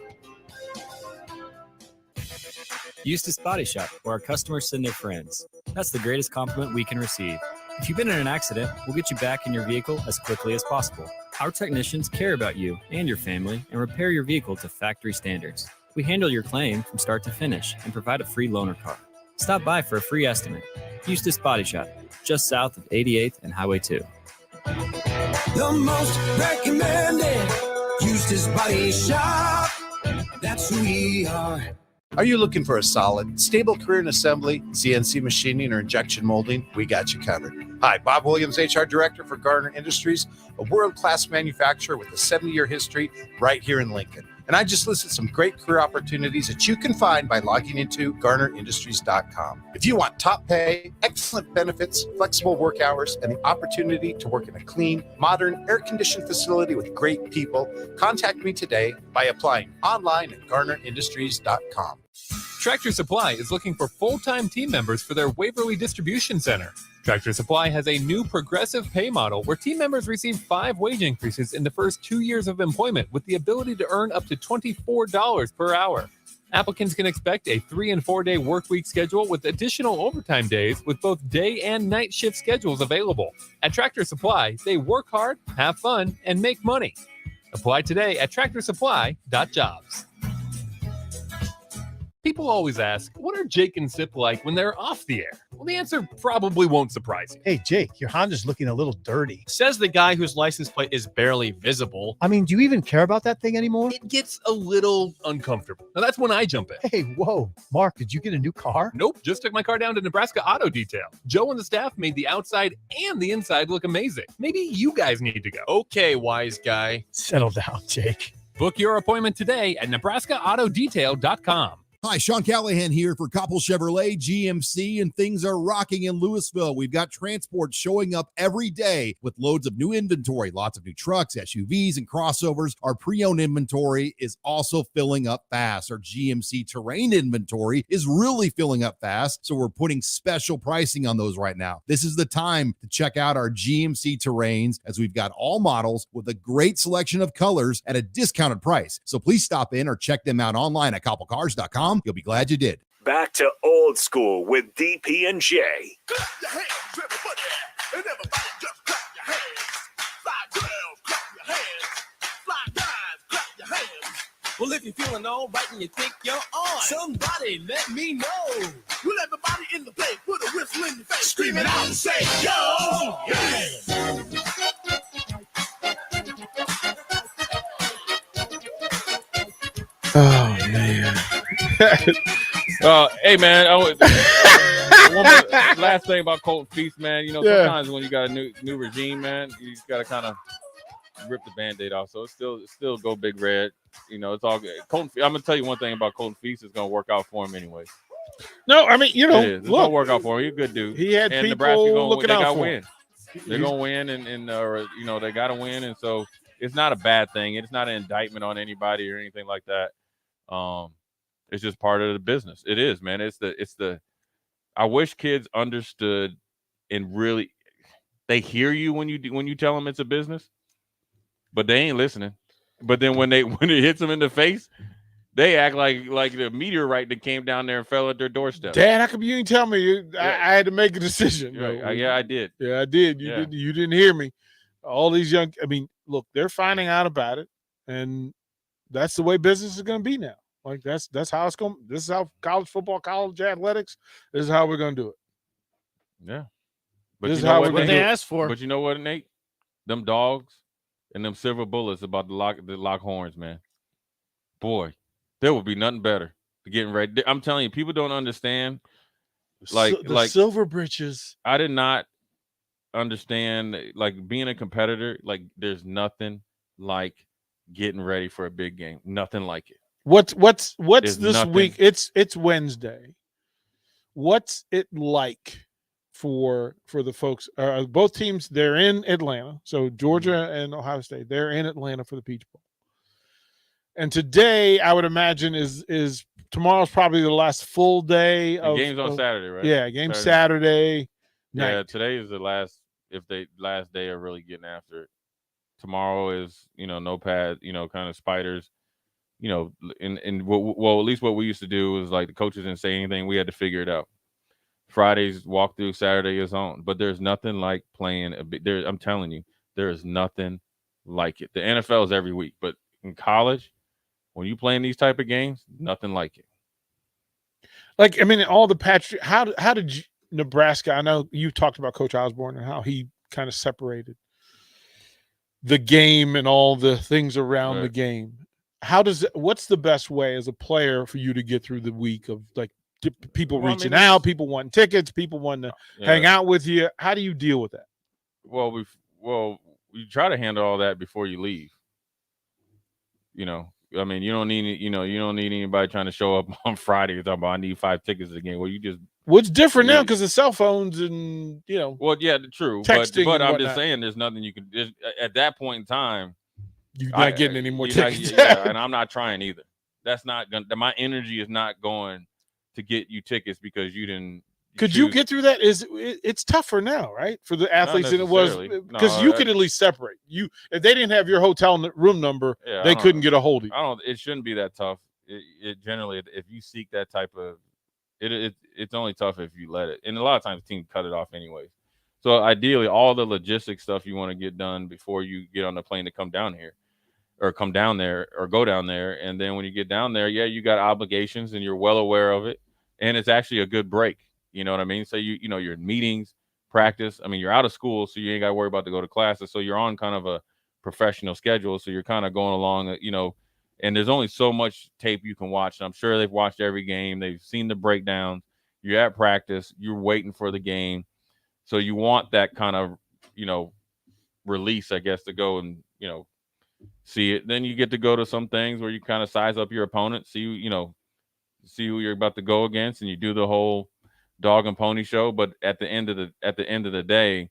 Eustace Body Shop, where our customers send their friends. That's the greatest compliment we can receive. If you've been in an accident, we'll get you back in your vehicle as quickly as possible. Our technicians care about you and your family and repair your vehicle to factory standards. We handle your claim from start to finish and provide a free loaner car. Stop by for a free estimate. Eustace Body Shop, just south of 88th and Highway 2. The most recommended Eustace Body Shop. That's who we are. Are you looking for a solid, stable career in assembly, CNC machining, or injection molding? We got you covered. Hi, Bob Williams, HR Director for Garner Industries, a world-class manufacturer with a 70-year history right here in Lincoln. And I just listed some great career opportunities that you can find by logging into GarnerIndustries.com. If you want top pay, excellent benefits, flexible work hours, and the opportunity to work in a clean, modern, air-conditioned facility with great people, contact me today by applying online at GarnerIndustries.com. Tractor Supply is looking for full-time team members for their Waverly Distribution Center. Tractor Supply has a new progressive pay model where team members receive 5 wage increases in the first 2 years of employment with the ability to earn up to $24 per hour. Applicants can expect a 3- and 4-day work week schedule with additional overtime days with both day and night shift schedules available. At Tractor Supply, they work hard, have fun, and make money. Apply today at tractorsupply.jobs. People always ask, what are Jake and Sip like when they're off the air? Well, the answer probably won't surprise you. Hey, Jake, your Honda's looking a little dirty. Says the guy whose license plate is barely visible. I mean, do you even care about that thing anymore? It gets a little uncomfortable. Now, that's when I jump in. Hey, whoa. Mark, did you get a new car? Nope, just took my car down to Nebraska Auto Detail. Joe and the staff made the outside and the inside look amazing. Maybe you guys need to go. Okay, wise guy. Settle down, Jake. Book your appointment today at NebraskaAutoDetail.com. Hi, Sean Callahan here for Koppel Chevrolet GMC, and things are rocking in Louisville. We've got transport showing up every day with loads of new inventory, lots of new trucks, SUVs, and crossovers. Our pre-owned inventory is also filling up fast. Our GMC Terrain inventory is really filling up fast, so we're putting special pricing on those right now. This is the time to check out our GMC Terrains, as we've got all models with a great selection of colors at a discounted price. So please stop in or check them out online at koppelcars.com. You'll be glad you did. Back to old school with DP and J. Clap your hands, everybody, and everybody just clap your hands. Fly girls, clap your hands. Fly guys, clap your hands. Well, if you're feeling all right and you think you're on, somebody let me know. Well, everybody in the place put a whistle in your face, screaming out and say, yo, yeah. Oh, man. Hey, man. Last thing about Colton Feast, man. You know, sometimes when you got a new regime, man, you just got to kind of rip the Band-Aid off. So it's still go Big Red. You know, it's all good. I'm going to tell you one thing about Colton Feast. It's going to work out for him anyway. No, I mean, you know, it's going to work out for him. He's a good dude. He had and people Nebraska looking out for win. him. They're going to win, and you know, they got to win. And so it's not a bad thing. It's not an indictment on anybody or anything like that. It's just part of the business. It is, man. It's the I wish kids understood and really they hear you when you tell them it's a business, but they ain't listening. But then when it hits them in the face, they act like the meteorite that came down there and fell at their doorstep. Dad, how come you didn't tell me? I had to make a decision. Yeah, I did. Yeah, I did. You didn't hear me. All these young, I mean, look, they're finding out about it, and that's the way business is going to be now. Like that's how it's going. This is how college football, college athletics. This is how we're going to do it. Yeah, but this is how what they asked for. But you know what, Nate? Them dogs and them silver bullets about the lock horns, man. Boy, there would be nothing better to getting ready. I'm telling you, people don't understand. Like the silver britches. I did not understand like being a competitor. Like there's nothing like getting ready for a big game. Nothing like it. What's There's this nothing. week? It's Wednesday. What's it like for the folks? Both teams, they're in Atlanta. So Georgia and Ohio State, they're in Atlanta for the Peach Bowl. And today, I would imagine is tomorrow's probably the last full day of games on Saturday, right? Yeah, game Saturday night. Yeah, today is the last. If they last day of really getting after it. Tomorrow is no pad, kind of spiders. Well, at least what we used to do was like the coaches didn't say anything. We had to figure it out. Friday's walkthrough, Saturday is on. But there's nothing like playing I'm telling you, there is nothing like it. The NFL is every week, but in college, when you playing these type of games, nothing like it. Like, I mean, all the patch. How did Nebraska? I know you talked about Coach Osborne and how he kind of separated the game and all the things around the game. What's the best way as a player for you to get through the week of like people reaching out, people wanting tickets, people wanting to hang out with you. How do you deal with that? Well, we try to handle all that before you leave. You know, I mean, you don't need anybody trying to show up on Friday talking about I need 5 tickets again. Well, you just what's different now because of cell phones and Well, yeah, true. Texting but I'm whatnot. just saying, there's nothing you can. At that point in time, you're not getting any more tickets. And I'm not trying either. That's not going. My energy is not going to get you tickets because you didn't. Could you get through that? It's tougher now, right, for the athletes than it was because you could at least separate. You if they didn't have your hotel room number, they couldn't get a hold of you. It shouldn't be that tough. It generally, if you seek that type of, it's only tough if you let it. And a lot of times, teams cut it off anyways. So ideally, all the logistics stuff you want to get done before you get on the plane to come down here, or come down there, or go down there. And then when you get down there, you got obligations, and you're well aware of it, and it's actually a good break. You know what I mean? So you're in meetings, practice. I mean, you're out of school, so you ain't got to worry about to go to classes. So you're on kind of a professional schedule. So you're kind of going along, and there's only so much tape you can watch. I'm sure they've watched every game. They've seen the breakdowns. You're at practice. You're waiting for the game. So you want that kind of, release, I guess, to go and, see it. Then you get to go to some things where you kind of size up your opponent, see who you're about to go against, and you do the whole dog and pony show. But at the end of the day,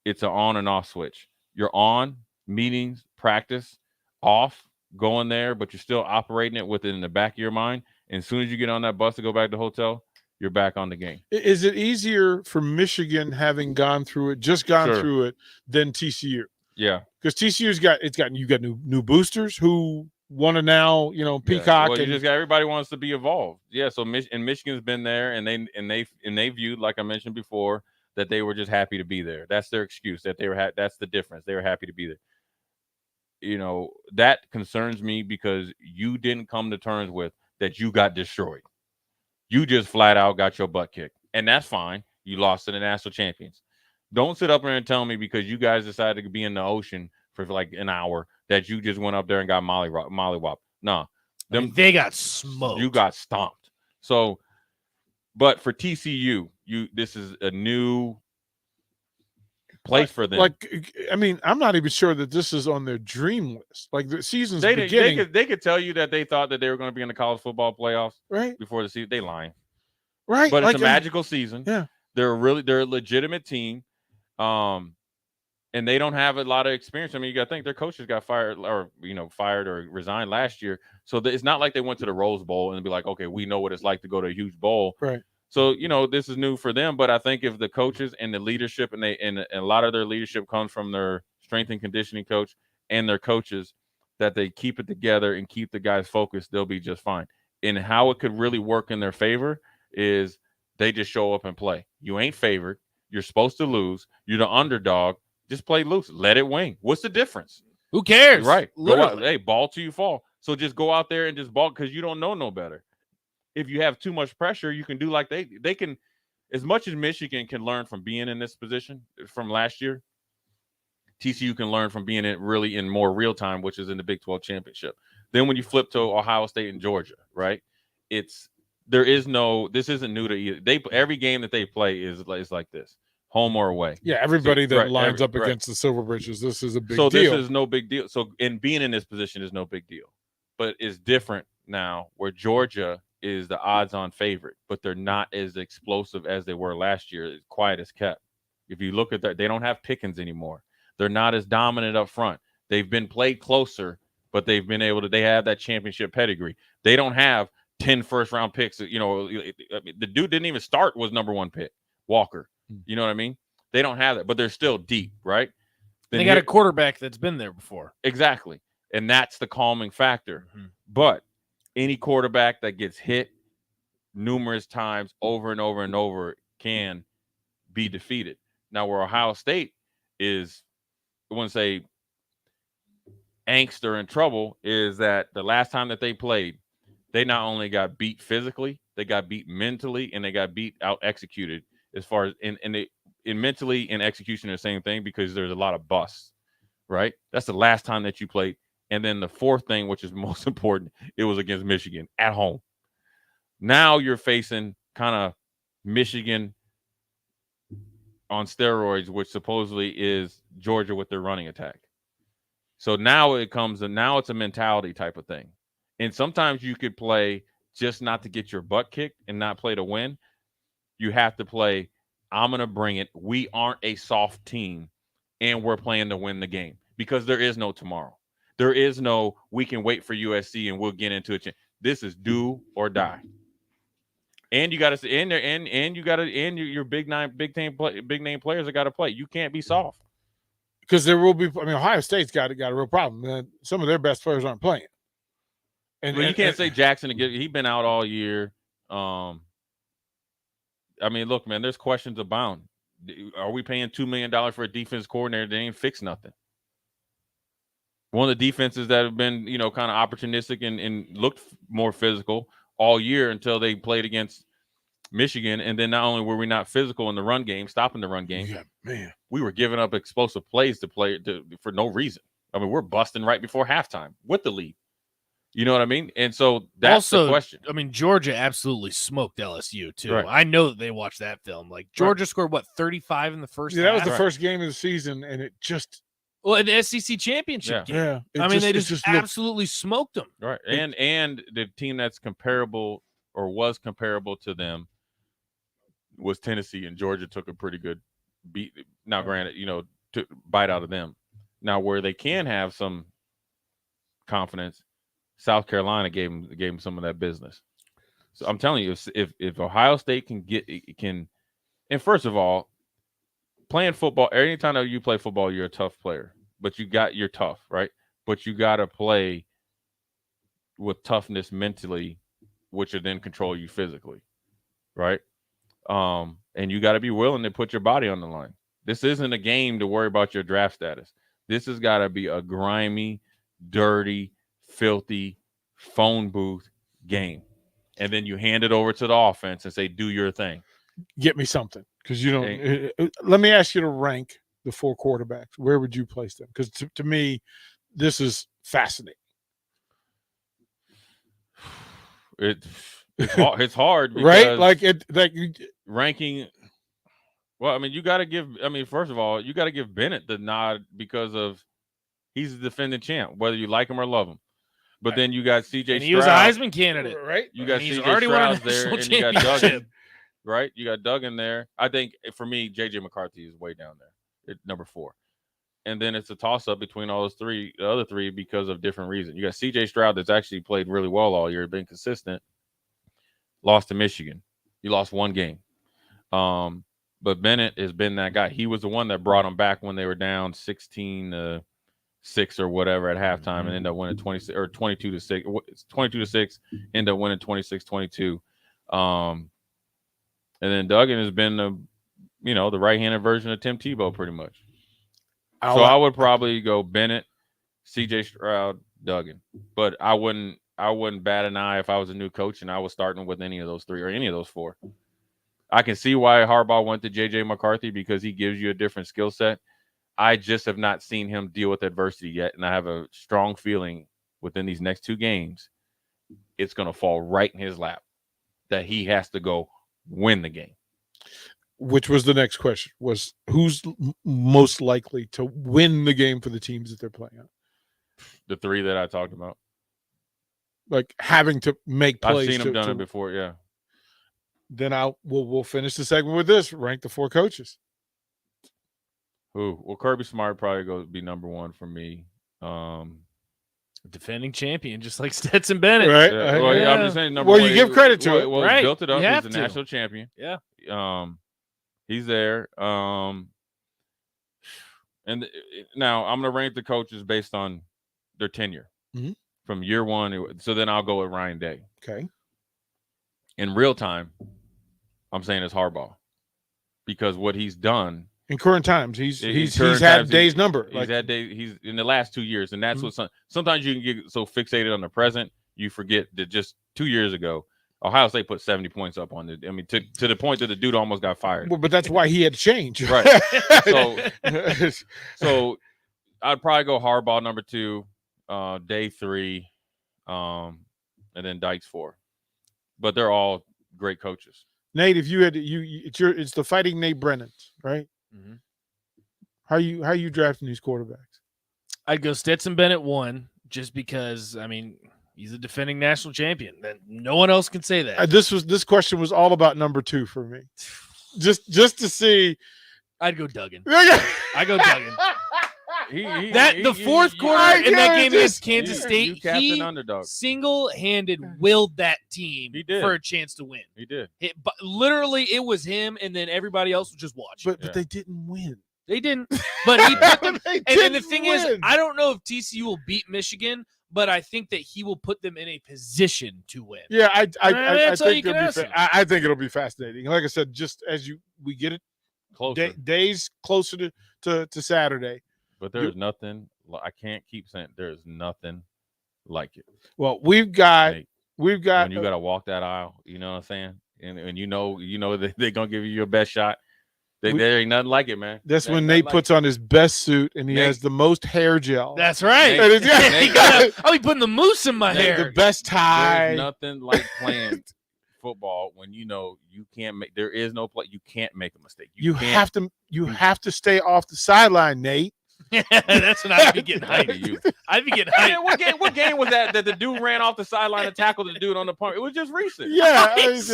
it's an on and off switch. You're on meetings, practice, off, going there, but you're still operating it within the back of your mind. And as soon as you get on that bus to go back to the hotel, you're back on the game. Is it easier for Michigan having gone through it, through it, than TCU? Yeah, because TCU's got new boosters who want to now peacock. Well, you just got everybody wants to be involved. Yeah, so Michigan's been there, and they viewed, like I mentioned before, that they were just happy to be there. That's their excuse. That they were that's the difference. They were happy to be there. That concerns me because you didn't come to terms with that you got destroyed. You just flat out got your butt kicked, and that's fine. You lost to the national champions. Don't sit up there and tell me because you guys decided to be in the ocean for like an hour that you just went up there and got mollywop. No, they got smoked. You got stomped. So, but for TCU, this is a new place for them. I'm not even sure that this is on their dream list. Like the season's beginning. They could tell you that they thought that they were going to be in the college football playoffs right before the season. They lying, right? But it's a magical season. Yeah, they're a legitimate team. And they don't have a lot of experience. I mean, you got to think their coaches got fired or resigned last year. So it's not like they went to the Rose Bowl and be like, okay, we know what it's like to go to a huge bowl. Right. So, this is new for them. But I think if the coaches and the leadership and a lot of their leadership comes from their strength and conditioning coach and their coaches, that they keep it together and keep the guys focused, they'll be just fine. And how it could really work in their favor is they just show up and play. You ain't favored. You're supposed to lose. You're the underdog. Just play loose. Let it wing. What's the difference? Who cares? Right. Literally. Go out, hey, ball till you fall. So just go out there and just ball because you don't know no better. If you have too much pressure, you can do like they can. As much as Michigan can learn from being in this position from last year, TCU can learn from being in more real time, which is in the Big 12 championship. Then when you flip to Ohio State and Georgia, right? This isn't new to either. Every game that they play is like this. Home or away. Yeah, everybody that lines up against the Silver Bridges, this is a big deal. So this is no big deal. So being in this position is no big deal. But it's different now where Georgia is the odds-on favorite, but they're not as explosive as they were last year. It's quiet as kept. If you look at that, they don't have Pickens anymore. They're not as dominant up front. They've been played closer, but they've been able to. They have that championship pedigree. They don't have 10 first-round picks. The dude didn't even start was number 1 pick, Walker. You know what I mean? They don't have that, but they're still deep, right? Then they got a quarterback that's been there before. Exactly. And that's the calming factor. Mm-hmm. But any quarterback that gets hit numerous times over and over and over can be defeated. Now, where Ohio State is, I wouldn't say angst or in trouble, is that the last time that they played, they not only got beat physically, they got beat mentally, and they got beat out executed. As far as in mentally and execution are the same thing because there's a lot of busts, right? That's the last time that you played. And then the fourth thing, which is most important, it was against Michigan at home. Now you're facing kind of Michigan on steroids, which supposedly is Georgia with their running attack. So now now it's a mentality type of thing. And sometimes you could play just not to get your butt kicked and not play to win. You have to play, I'm going to bring it. We aren't a soft team, and we're playing to win the game because there is no tomorrow. There is no, we can wait for USC and we'll get into it. This is do or die. And you got to, and you got to, and your big name players that got to play. You can't be soft. Because there will be, Ohio State's got a real problem. Some of their best players aren't playing. And you can't say Jackson again. He's been out all year. Look, man, there's questions abound. Are we paying $2 million for a defense coordinator that ain't fix nothing? One of the defenses that have been, kind of opportunistic and looked more physical all year until they played against Michigan. And then not only were we not physical in the run game, stopping the run game, we were giving up explosive plays to play for no reason. We're busting right before halftime with the lead. You know what I mean? And so that's the question. Georgia absolutely smoked LSU too. Right. I know that they watched that film. Like Georgia scored 35 in the first half? That was the first game of the season, and it just in the SEC championship game. They just absolutely smoked them. Right. And the team that's comparable or was comparable to them was Tennessee, and Georgia took a pretty good beat. Now, granted, to bite out of them. Now, where they can have some confidence, South Carolina gave them some of that business. So I'm telling you, if Ohio State can, and first of all, playing football, anytime that you play football, you're a tough player. But you're tough, right? But you got to play with toughness mentally, which will then control you physically, right? And you got to be willing to put your body on the line. This isn't a game to worry about your draft status. This has got to be a grimy, dirty, filthy phone booth game. And then you hand it over to the offense and say, do your thing. Get me something. Because let me ask you to rank the 4 quarterbacks. Where would you place them? Because to me, this is fascinating. It's hard, right? Ranking. Well, you got to give. First of all, you got to give Bennett the nod because of he's the defending champ, whether you like him or love him. But then you got C.J. Stroud. He was a Heisman candidate, right? You got C.J. Stroud there, and you got Duggan, right? You got Duggan there. I think for me, J.J. McCarthy is way down there at number 4. And then it's a toss-up between the other three, because of different reasons. You got C.J. Stroud that's actually played really well all year, been consistent. Lost to Michigan. He lost 1 game. But Bennett has been that guy. He was the one that brought them back when they were down 16-6 or whatever at halftime, and ended up winning 26 or 22-6, end up winning 26-22. And then Duggan has been the right-handed version of Tim Tebow pretty much. I would probably go Bennett, C.J. Stroud, Duggan. But I wouldn't bat an eye if I was a new coach and I was starting with any of those 3 or any of those 4. I can see why Harbaugh went to J.J. McCarthy, because he gives you a different skill set. I just have not seen him deal with adversity yet, and I have a strong feeling within these next 2 games, it's going to fall right in his lap that he has to go win the game. Which was the next question, was who's most likely to win the game for the teams that they're playing on? The 3 that I talked about. Like having to make plays. I've seen him done it before, yeah. Then we'll finish the segment with this. Rank the 4 coaches. Who? Well, Kirby Smart probably be number 1 for me. Defending champion, just like Stetson Bennett. Right. I'm just saying number 1. Well, you give credit to it. Well, right. He built it up. He's a national champion. Yeah. He's there. And now I'm going to rank the coaches based on their tenure from year 1. So then I'll go with Ryan Day. Okay. In real time, I'm saying it's Harbaugh, because what he's done in current times, he's had Day's number. He's had Day. He's in the last 2 years, and that's what sometimes you can get so fixated on the present, you forget that just 2 years ago, Ohio State put 70 points up on it. To the point that the dude almost got fired. Well, but that's why he had to change. Right. So I'd probably go Harbaugh number 2, Day 3, and then Dykes 4. but they're all great coaches. Nate, if you had it's the Fighting Nate Brennans, right? Mm-hmm. How you drafting these quarterbacks? I'd go Stetson Bennett 1, just because he's a defending national champion. That no one else can say that. This question was all about number 2 for me, just to see. I'd go Duggan. I go Duggan. The fourth quarter in that game against Kansas State, he single-handed willed that team for a chance to win. He did. But literally, it was him, and then everybody else was just watching. But they didn't win. They didn't. But he put them. and the thing is, I don't know if TCU will beat Michigan, but I think that he will put them in a position to win. Yeah, I think it'll be fascinating. Like I said, just as we get it closer, days closer to Saturday. But there's nothing. I can't keep saying there's nothing like it. Well, we've got when you got to walk that aisle. You know what I'm saying? And you know they're gonna give you your best shot. There ain't nothing like it, man. That's when Nate puts on his best suit and he has the most hair gel. That's right. I'll be putting the mousse in my hair. The best tie. There's nothing like playing football when you can't make. There is no play. You can't make a mistake. You have to stay off the sideline, Nate. Yeah, that's when I'd be getting hyped. I'd be getting hyped. Man, what game was that the dude ran off the sideline and tackled the dude on the punt? It was just recent. Yeah, that's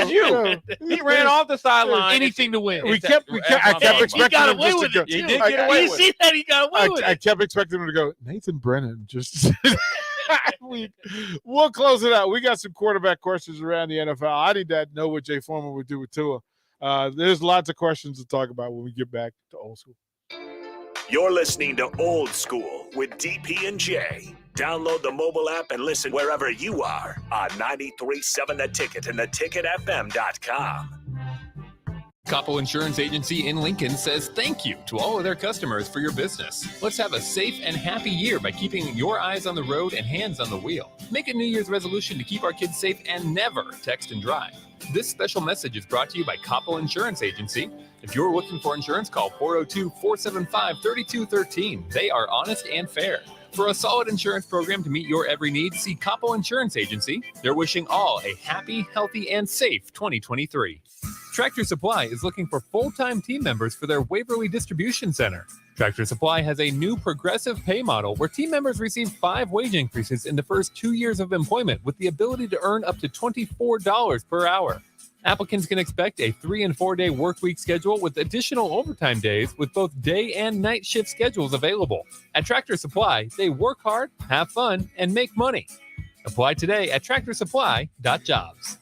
you. He ran off the sideline. Anything to win. I kept expecting he got him away just with to it. go. He did get away with it. You see that? He got away with it. I kept expecting him to go, Nathan Brennan. Just we'll close it out. We got some quarterback questions around the NFL. I need to know what Jay Foreman would do with Tua. There's lots of questions to talk about when we get back to old school. You're listening to Old School with DP and J. Download the mobile app and listen wherever you are on 93.7 The Ticket and theticketfm.com. Koppel Insurance Agency in Lincoln says thank you to all of their customers for your business. Let's have a safe and happy year by keeping your eyes on the road and hands on the wheel. Make a New Year's resolution to keep our kids safe and never text and drive. This special message is brought to you by Koppel Insurance Agency. If you're looking for insurance, call 402-475-3213. They are honest and fair. For a solid insurance program to meet your every need, see Koppel Insurance Agency. They're wishing all a happy, healthy, and safe 2023. Tractor Supply is looking for full-time team members for their Waverly Distribution Center. Tractor Supply has a new progressive pay model where team members receive 5 wage increases in the first 2 years of employment with the ability to earn up to $24 per hour. Applicants can expect a 3- and 4-day work week schedule with additional overtime days with both day and night shift schedules available. At Tractor Supply, they work hard, have fun, and make money. Apply today at tractorsupply.jobs.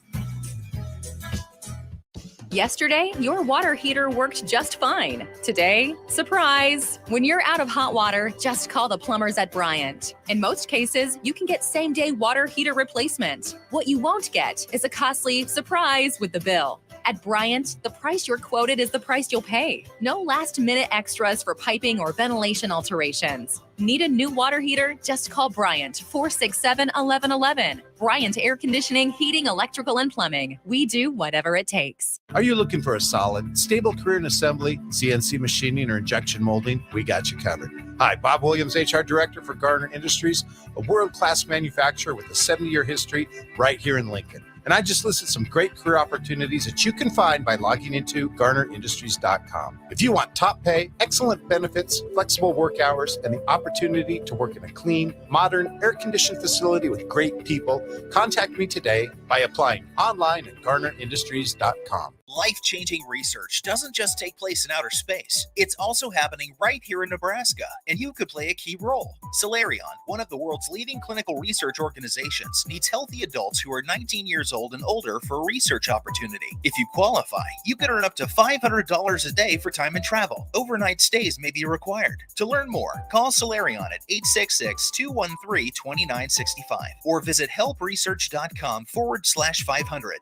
Yesterday, your water heater worked just fine. Today, surprise! When you're out of hot water, just call the plumbers at Bryant. In most cases, you can get same-day water heater replacement. What you won't get is a costly surprise with the bill. At Bryant, the price you're quoted is the price you'll pay. No last-minute extras for piping or ventilation alterations. Need a new water heater? Just call Bryant, 467-1111. Bryant Air Conditioning, Heating, Electrical, and Plumbing. We do whatever it takes. Are you looking for a solid, stable career in assembly, CNC machining, or injection molding? We got you covered. Hi, Bob Williams, HR Director for Garner Industries, a world-class manufacturer with a 70-year history right here in Lincoln. And I just listed some great career opportunities that you can find by logging into GarnerIndustries.com. If you want top pay, excellent benefits, flexible work hours, and the opportunity to work in a clean, modern, air-conditioned facility with great people, contact me today by applying online at GarnerIndustries.com. Life-changing research doesn't just take place in outer space. It's also happening right here in Nebraska, and you could play a key role. Solarion, one of the world's leading clinical research organizations, needs healthy adults who are 19 years old and older for a research opportunity. If you qualify, you can earn up to $500 a day for time and travel. Overnight stays may be required. To learn more, call Solarion at 866-213-2965 or visit helpresearch.com/500.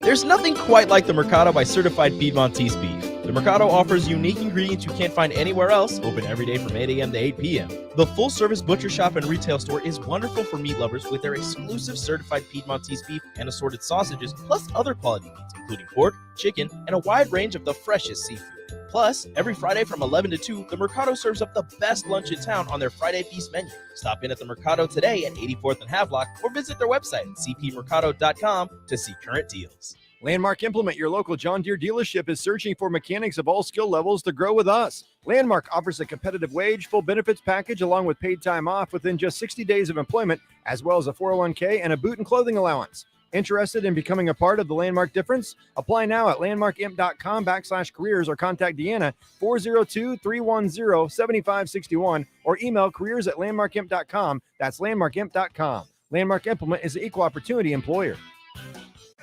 There's nothing quite like the Mercado by Certified Piedmontese beef. The Mercado offers unique ingredients you can't find anywhere else, open every day from 8 a.m. to 8 p.m. The full-service butcher shop and retail store is wonderful for meat lovers with their exclusive certified Piedmontese beef and assorted sausages, plus other quality meats, including pork, chicken, and a wide range of the freshest seafood. Plus, every Friday from 11 to 2, the Mercado serves up the best lunch in town on their Friday Feast menu. Stop in at the Mercado today at 84th and Havelock or visit their website at cpmercado.com to see current deals. Landmark Implement, your local John Deere dealership, is searching for mechanics of all skill levels to grow with us. Landmark offers a competitive wage, full benefits package, along with paid time off within just 60 days of employment, as well as a 401k and a boot and clothing allowance. Interested in becoming a part of the Landmark difference? Apply now at landmarkimp.com/careers or contact Deanna 402-310-7561 or email careers@landmarkimp.com. That's landmarkimp.com. Landmark Implement is an equal opportunity employer.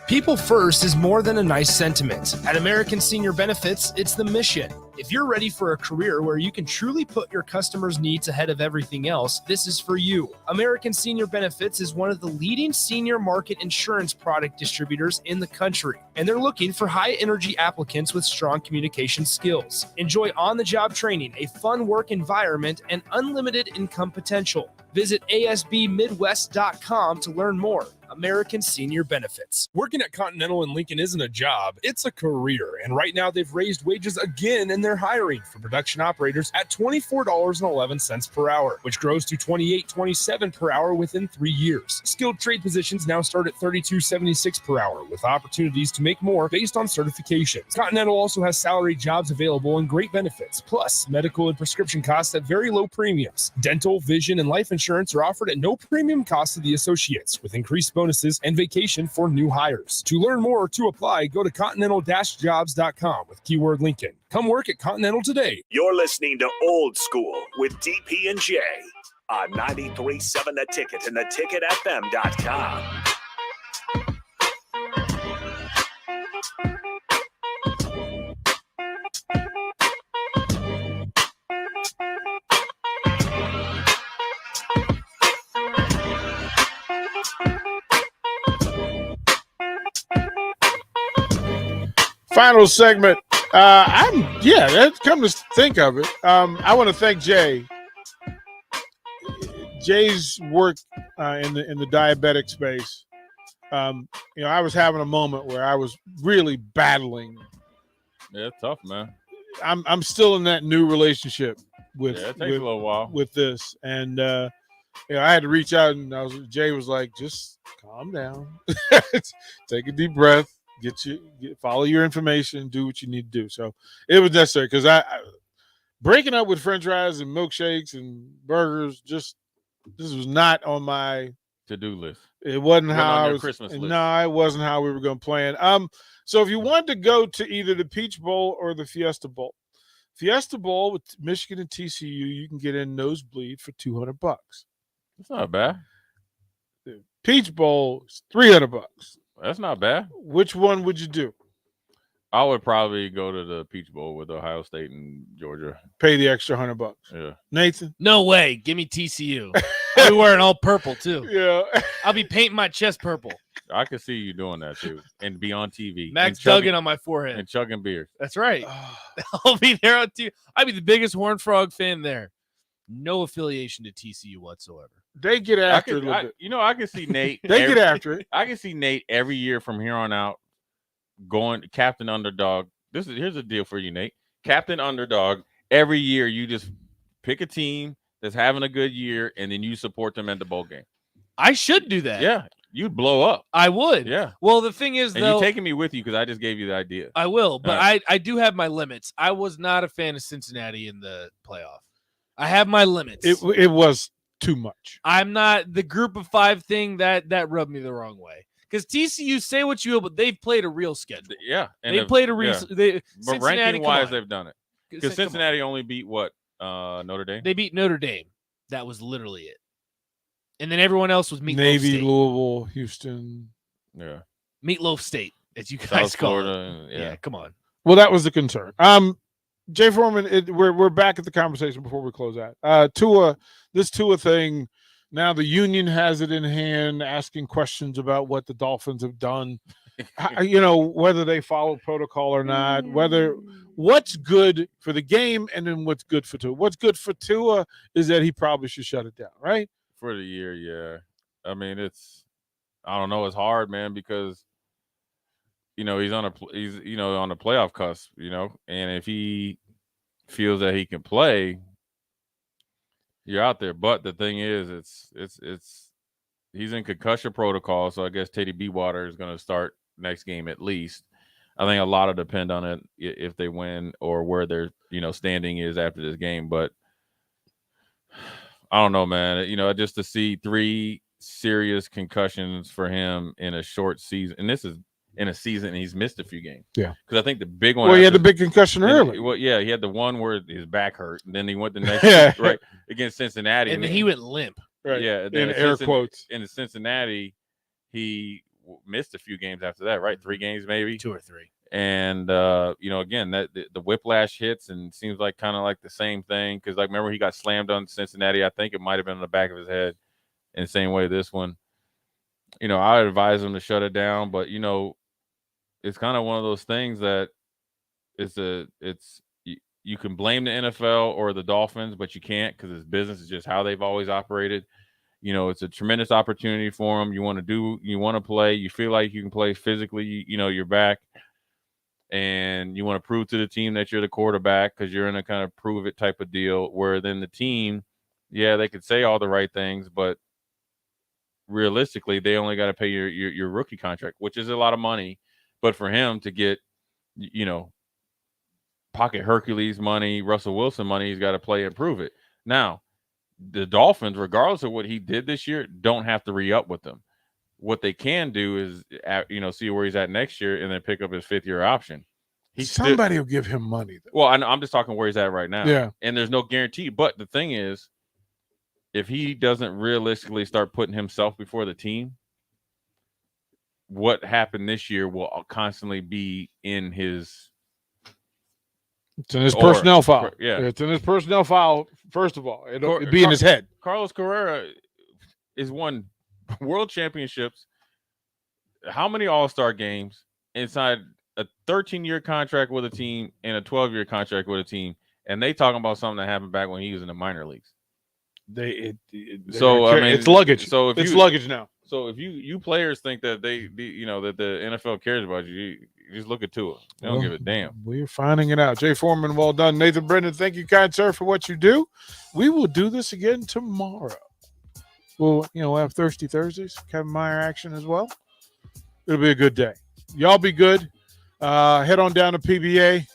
People first is more than a nice sentiment. At American Senior Benefits, it's the mission. If you're ready for a career where you can truly put your customers' needs ahead of everything else, this is for you. American Senior Benefits is one of the leading senior market insurance product distributors in the country, and they're looking for high-energy applicants with strong communication skills. Enjoy on-the-job training, a fun work environment, and unlimited income potential. Visit asbmidwest.com to learn more. American Senior Benefits. Working at Continental in Lincoln isn't a job, it's a career. And right now they've raised wages again and they're hiring for production operators at $24.11 per hour, which grows to $28.27 per hour within 3 years. Skilled trade positions now start at $32.76 per hour with opportunities to make more based on certifications. Continental also has salary jobs available and great benefits, plus medical and prescription costs at very low premiums. Dental, vision, and life insurance are offered at no premium cost to the associates, with increased bonuses and vacation for new hires. To learn more or to apply, go to continental-jobs.com with keyword Lincoln. Come work at Continental today. You're listening to Old School with DP and J on 93.7 The Ticket and theticketfm.com. Final segment. That's come to think of it. I want to thank Jay. Jay's work in the diabetic space. I was having a moment where I was really battling. Yeah, it's tough, man. I'm still in that new relationship with it takes a little while with this, and I had to reach out, and Jay was like, "Just calm down, take a deep breath." Follow your information, do what you need to do. So it was necessary because I breaking up with French fries and milkshakes and burgers. This was not on my to-do list. It wasn't how on I your was. Christmas list. No, it wasn't how we were going to plan. So if you wanted to go to either the Peach Bowl or the Fiesta Bowl with Michigan and TCU, you can get in nosebleed for $200. That's not bad. The Peach Bowl is $300. That's not bad. Which one would you do? I would probably go to the Peach Bowl with Ohio State and Georgia. Pay the extra $100. Yeah. Nathan? No way. Give me TCU. I'll be wearing all purple too. Yeah. I'll be painting my chest purple. I could see you doing that too, and be on TV. Max Duggan on my forehead and chugging beers. That's right. I'll be there on TV. I'll be the biggest Horned Frog fan there. No affiliation to TCU whatsoever. They get after it a little bit. I can see Nate. Get after it. I can see Nate every year from here on out going captain underdog. Here's a deal for you, Nate. Captain underdog. Every year you just pick a team that's having a good year, and then you support them at the bowl game. I should do that. Yeah, you'd blow up. I would. Yeah. Well, the thing is, and though, you're taking me with you because I just gave you the idea. I will, but I do have my limits. I was not a fan of Cincinnati in the playoff. I have my limits. It was too much. I'm not the group of five thing that rubbed me the wrong way. Because TCU, say what you will, but they've played a real schedule. Yeah, they played a real. Yeah. But ranking wise, they've done it. Because Cincinnati only beat what? Notre Dame. They beat Notre Dame. That was literally it. And then everyone else was Meatloaf Navy, State. Louisville, Houston. Yeah. Meatloaf State, as you guys South call Florida, it. Yeah, come on. Well, that was the concern. Jay Foreman, we're back at the conversation before we close out. This Tua thing. Now the union has it in hand, asking questions about what the Dolphins have done. Whether they follow protocol or not. What's good for the game, and then what's good for Tua. What's good for Tua is that he probably should shut it down, right? For the year, yeah. I mean, I don't know. It's hard, man, because he's on the playoff cusp, and if he feels that he can play, you're out there. But the thing is, it's he's in concussion protocol, so I guess Teddy Beatwater is going to start next game at least. I think a lot of depend on it if they win or where their standing is after this game. But I don't know, man. Just to see 3 serious concussions for him in a short season, and this is in a season he's missed a few games. Yeah, because I think the big one. Well, he had the big concussion early. Well, yeah, he had the one where his back hurt, and then he went the next right against Cincinnati, and then he went limp. Right. Yeah, in air quotes. In Cincinnati, he missed a few games after that, right? 3 games, maybe 2 or 3. And again, that the whiplash hits, and seems like kind of like the same thing. Because remember he got slammed on Cincinnati. I think it might have been on the back of his head. In the same way this one, I would advise him to shut it down. But it's kind of one of those things that you can blame the NFL or the Dolphins, but you can't, because it's business. It's just how they've always operated. It's a tremendous opportunity for them. You want to play. You feel like you can play physically. You're back, and you want to prove to the team that you're the quarterback, because you're in a kind of prove it type of deal. Where then the team, they could say all the right things, but realistically, they only got to pay your rookie contract, which is a lot of money. But for him to get, pocket Hercules money, Russell Wilson money, he's got to play and prove it. Now, the Dolphins, regardless of what he did this year, don't have to re-up with him. What they can do is, see where he's at next year and then pick up his 5th-year option. Somebody will give him money, though. Well, I'm just talking where he's at right now. Yeah. And there's no guarantee. But the thing is, if he doesn't realistically start putting himself before the team, what happened this year will constantly be in his. It's in his personnel file. Yeah, it's in his personnel file. First of all, it'll be in his head. Carlos Carrera has won world championships. How many All-Star games inside a 13-year contract with a team and a 12-year contract with a team, and they talking about something that happened back when he was in the minor leagues. It's luggage. So it's luggage now. So if you players think that that the NFL cares about you, you just look at Tua. They don't give a damn. We're finding it out. Jay Foreman, well done. Nathan Brendan, thank you, kind sir, for what you do. We will do this again tomorrow. We'll have Thirsty Thursdays, Kevin Meyer action as well. It'll be a good day. Y'all be good. Head on down to PBA.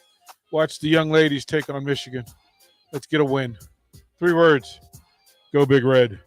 Watch the young ladies take on Michigan. Let's get a win. 3 words. Go Big Red.